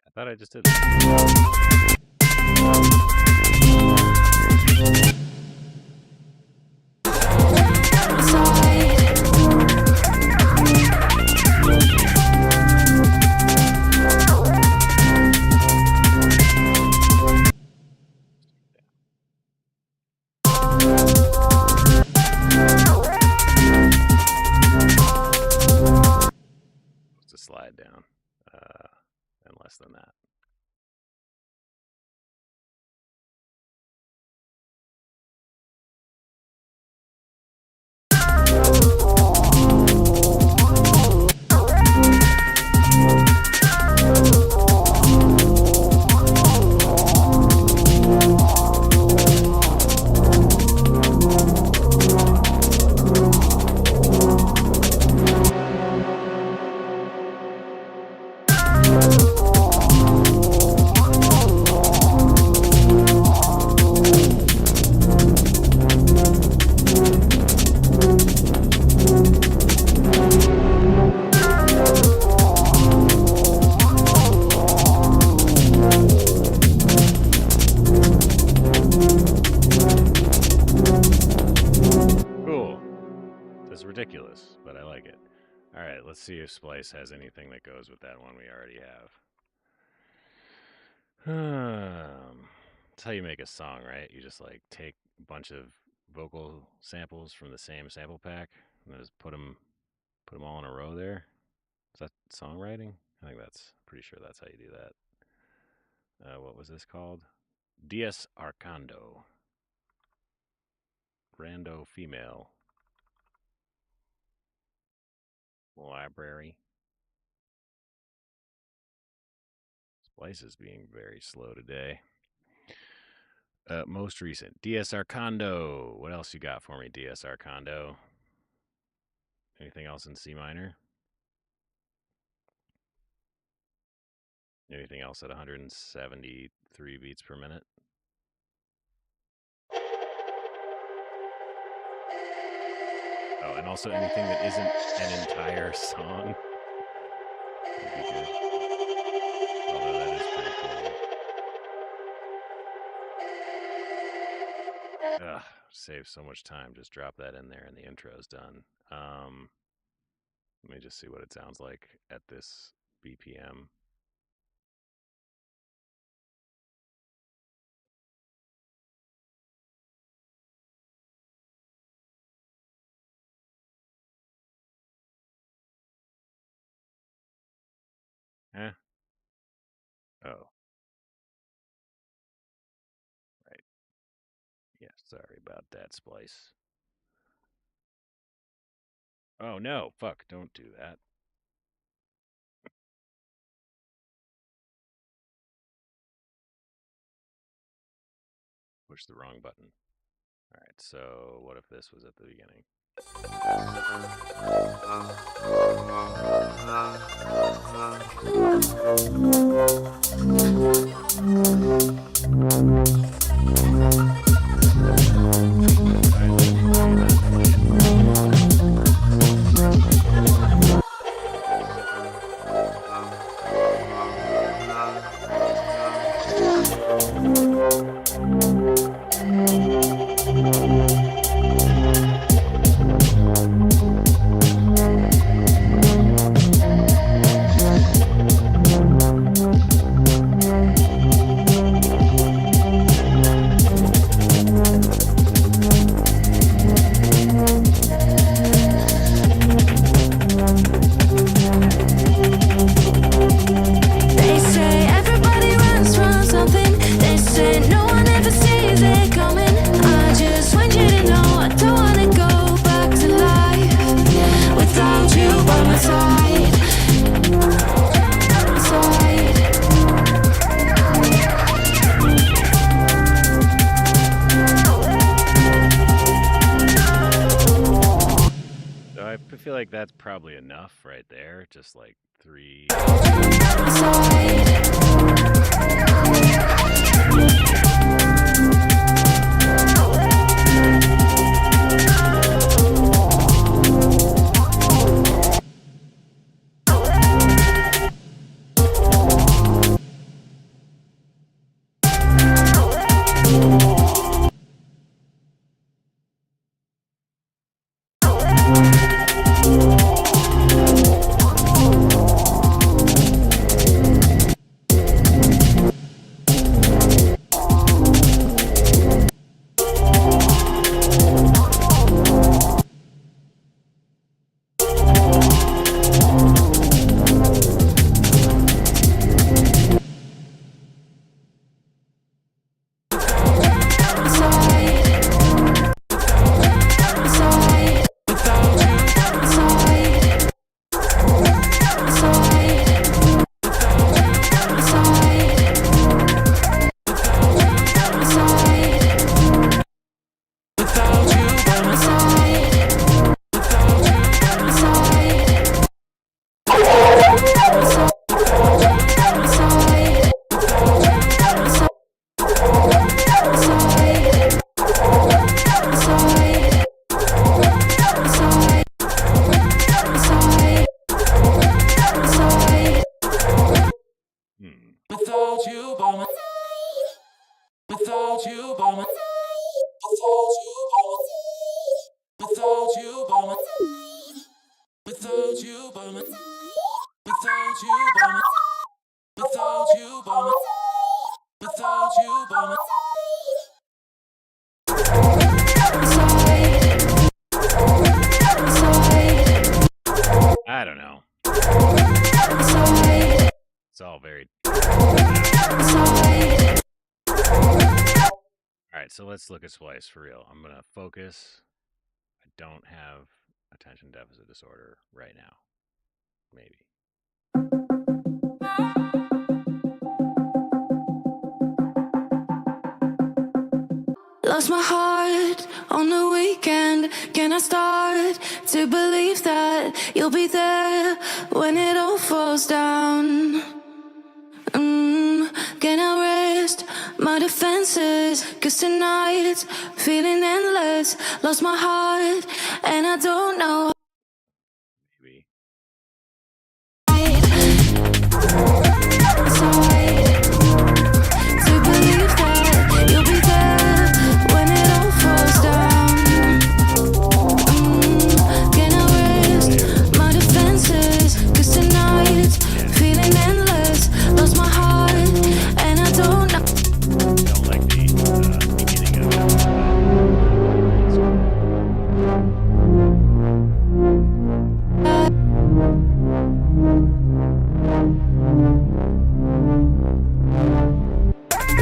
I thought I just did that. To slide down, and less than that. Cool. That's ridiculous, but I like it. All right, let's see if Splice has anything that goes with that one we already have. That's how you make a song, right? You just like take a bunch of vocal samples from the same sample pack and just put them all in a row there. Is that songwriting? I think that's pretty sure that's how you do that. What was this called? Dies Arcando. Rando female. Library. Splice is being very slow today. Most recent. Dies Arcando. What else you got for me, Dies Arcando? Anything else in C minor? Anything else at 173 beats per minute? Oh, and also anything that isn't an entire song would be good. Although that is pretty cool. Ugh, saves so much time. Just drop that in there and the intro's done. Let me just see what it sounds like at this BPM. Eh? Oh, right. Yeah, sorry about that, Splice. Oh, no. Fuck, don't do that. Push the wrong button. All right, so what if this was at the beginning? I feel like that's probably enough right there. Just like 3. Without you by my side. Without you by my side. Without you by my side. Without you by my side. Without you by my side. Without you by my side. Without you by my side. Without you by my side. very. All right, so let's look at Splice for real. I'm gonna focus. I don't have attention deficit disorder right now. Maybe. Lost my heart on the weekend. Can I start to believe that you'll be there when it all falls down? Can I rest my defenses? 'Cause tonight it's feeling endless. Lost my heart and I don't know. Maybe. To believe that you'll be there when it all falls down. Can I rest my defenses? 'Cause tonight it's feeling endless. Lost my heart and I don't know. Don't like the beginning of it.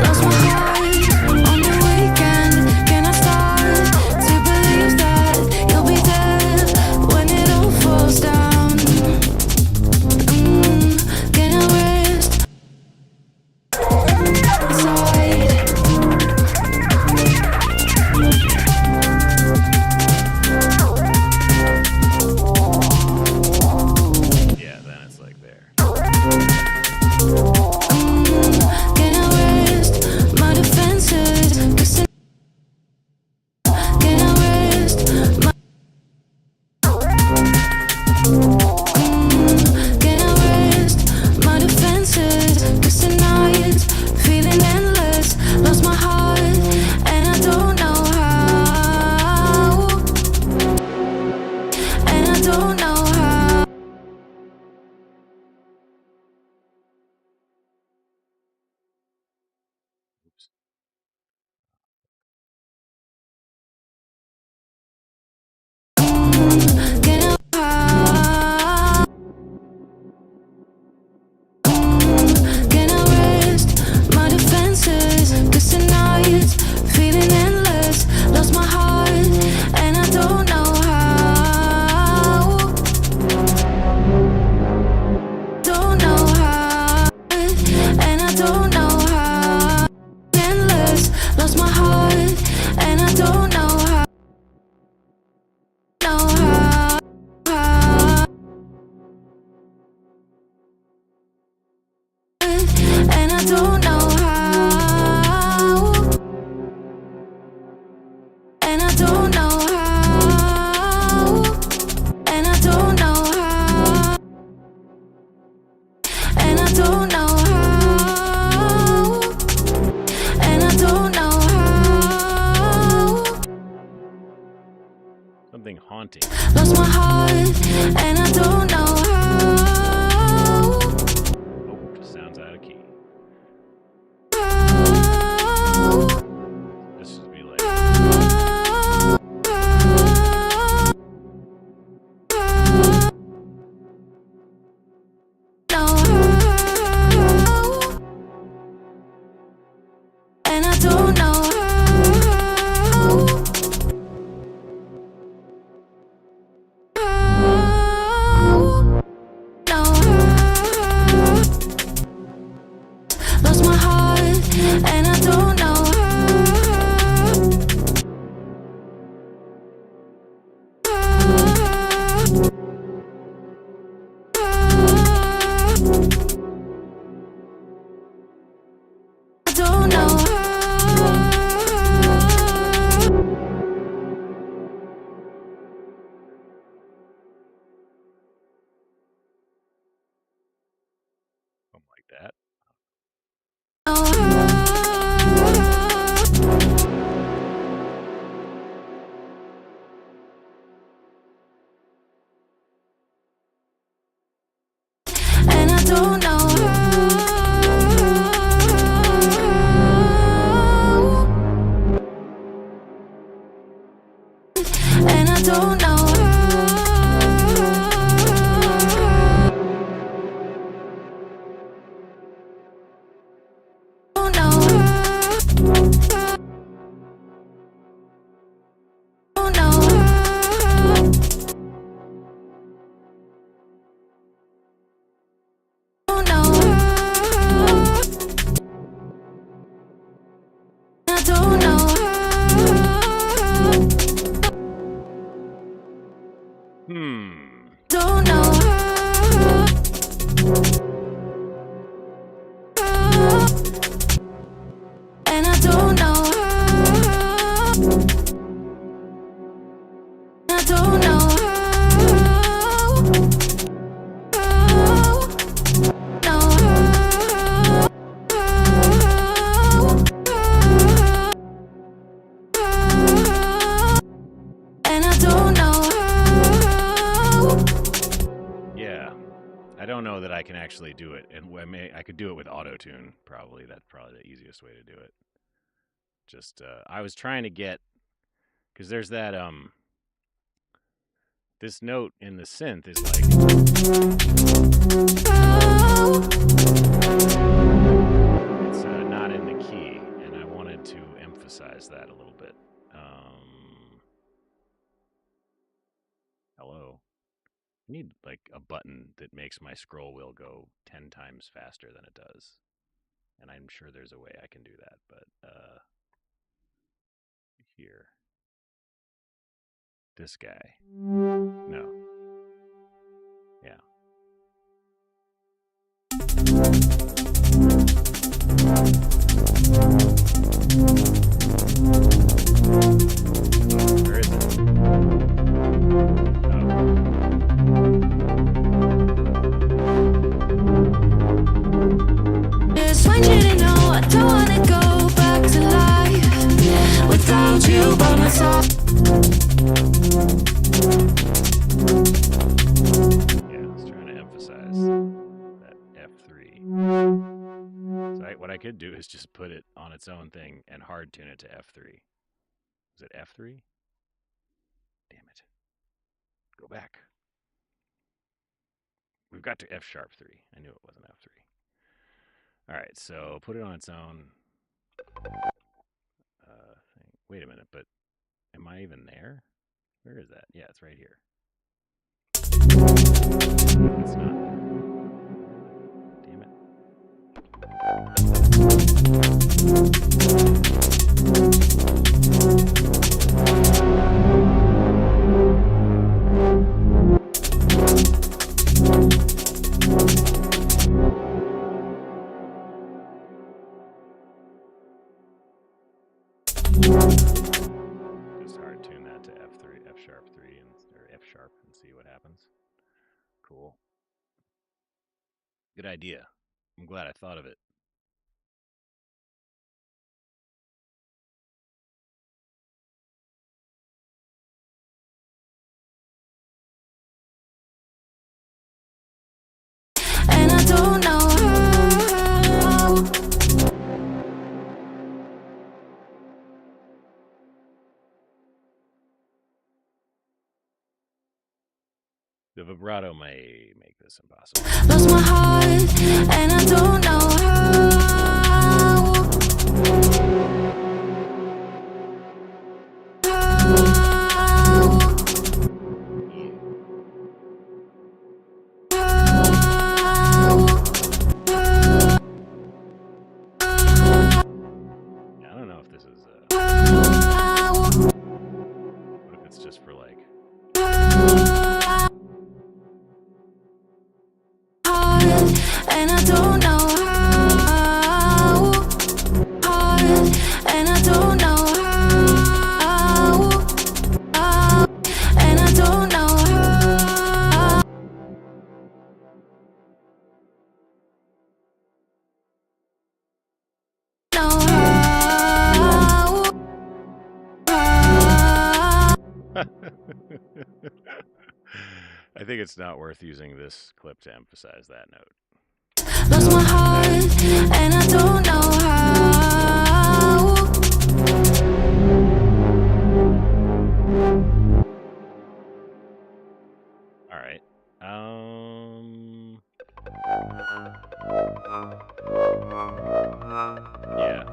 Lost my heart on the weekend. Can I start to believe that you'll be there when it all falls down? Can I rest inside? Yeah, then it's like there. Can I rest my defenses? 'Cause can I rest my can I rest my defenses? 'Cause tonight it's feeling endless. Lost my heart and I don't know how. And I don't know how. Oops. Can I how? Can I rest my defenses? 'Cause tonight it's feeling endless. Lost my heart and I don't know how. Don't know how. And I don't know how. Endless. Lost my heart and I don't know how. Know how. And I don't know how. And I don't know how. And I don't know how. And I don't know how. And I don't know how. Something haunting. Lost my heart and I don't know how. Oh, just sounds out of key. This should be like. And I don't know lost my heart and I don't know I don't know Something like that. and I don't know and I don't know Don't know how, and I don't know how, I don't know how, no how, and I don't know how. Yeah. I don't know that I can actually do it, and I could do it with auto-tune. Probably that's probably the easiest way to do it. Just I was trying to get because there's that this note in the synth is like it's not in the key, and I wanted to emphasize that a little bit. Hello. I need like a button that makes my scroll wheel go 10 times faster than it does. And I'm sure there's a way I can do that, but here. This guy. No. Yeah. Where is it? Just want you to know I don't wanna go back to life without you by my side. Yeah, I was trying to emphasize that F3. So what I could do is just put it on its own thing and hard tune it to F3. Is it F3? Damn it. Go back. We've got to F sharp 3. I knew it wasn't F3. All right, so put it on its own thing. Wait a minute, but am I even there? Where is that? Yeah, it's right here. It's not. Damn it. Just hard tune that to F3, F sharp 3, or F sharp, and see what happens. Cool. Good idea. I'm glad I thought of it. And I don't know how. The vibrato may make this impossible. Lost my heart, and I don't know how. Yeah, I don't know if this is. What if it's just for like. And I don't know how. And I don't know how. And I don't know how. I think it's not worth using this clip to emphasize that note. Lost my heart, and I don't know how. All right. Yeah.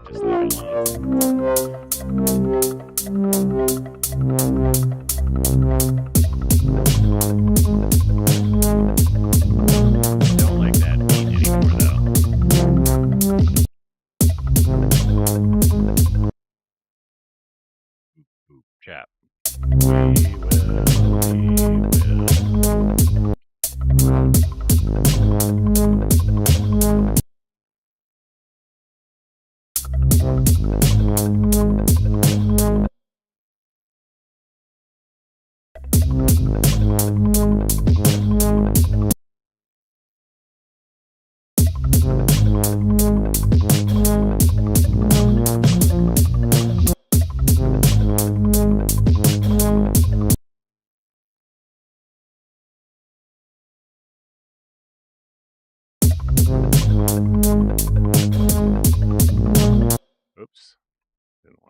Just leave it alone. Don't like that beat anymore, though. Boop, chap. We will leave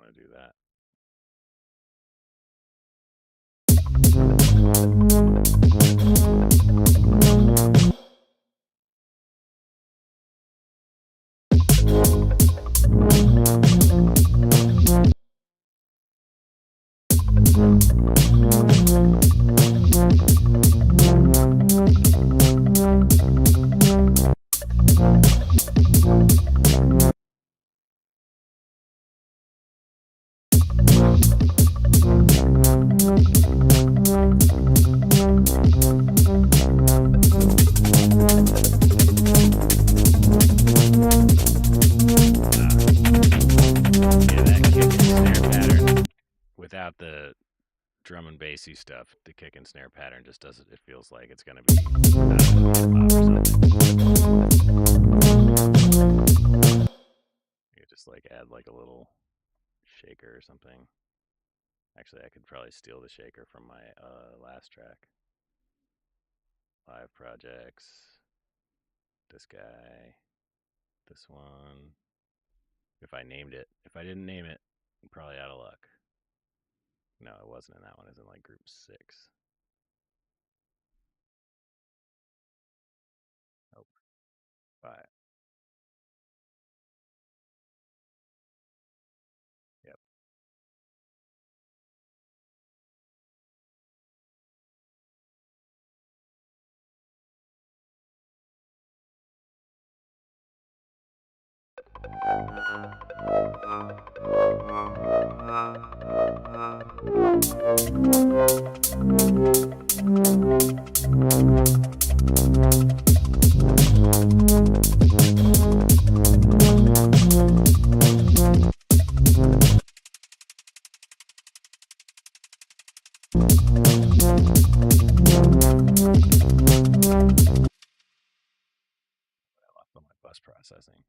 want to do that. Without the drum and bassy stuff, the kick and snare pattern just doesn't. It feels like it's gonna be hip hop or something. You just like add like a little shaker or something. Actually, I could probably steal the shaker from my last track. Live projects. This guy. This one. If I named it. If I didn't name it, I'm probably out of luck. No, it wasn't in that one. It was in like group 6. Nope. 5. Yep. Bus processing.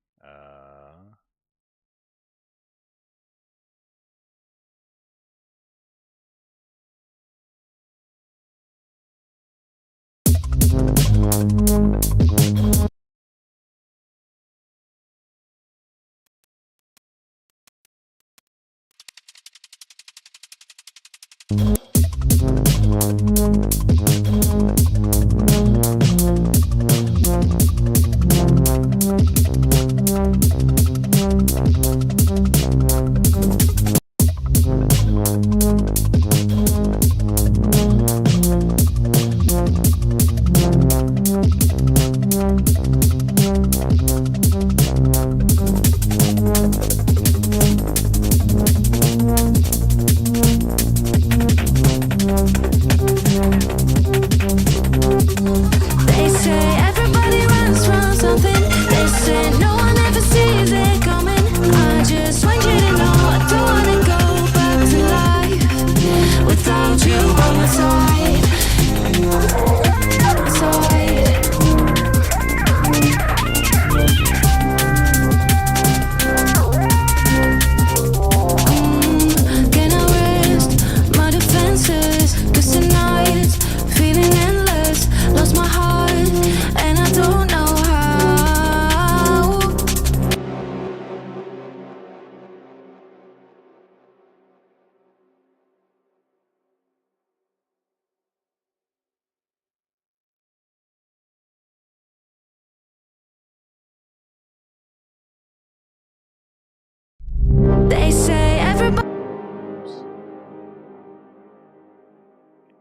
They say everybody.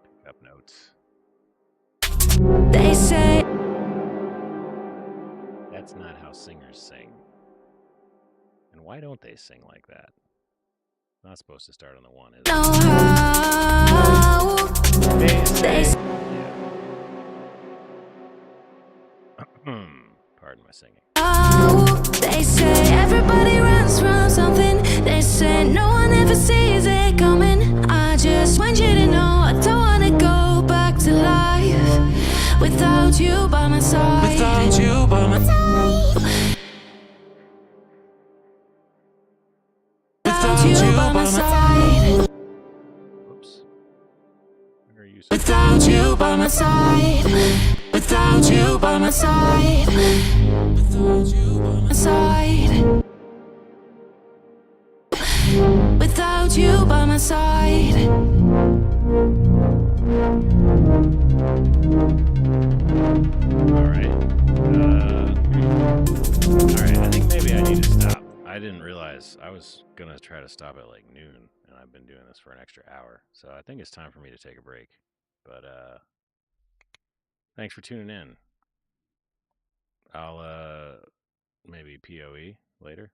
Pick up notes. They say that's not how singers sing. And why don't they sing like that? Not supposed to start on the 1, is it? They say. Pardon my singing. They say everybody runs from something. They say no one ever sees it coming. I just want you to know I don't wanna go back to life without you by my side. Without you by my side. Without you by my side. Oops. Where are you? Without you by my side. Without you by my side. Without you by my side. Without you by my side. All right. All right. I think maybe I need to stop. I didn't realize I was gonna try to stop at like noon, and I've been doing this for an extra hour. So I think it's time for me to take a break. But thanks for tuning in. I'll maybe POE later.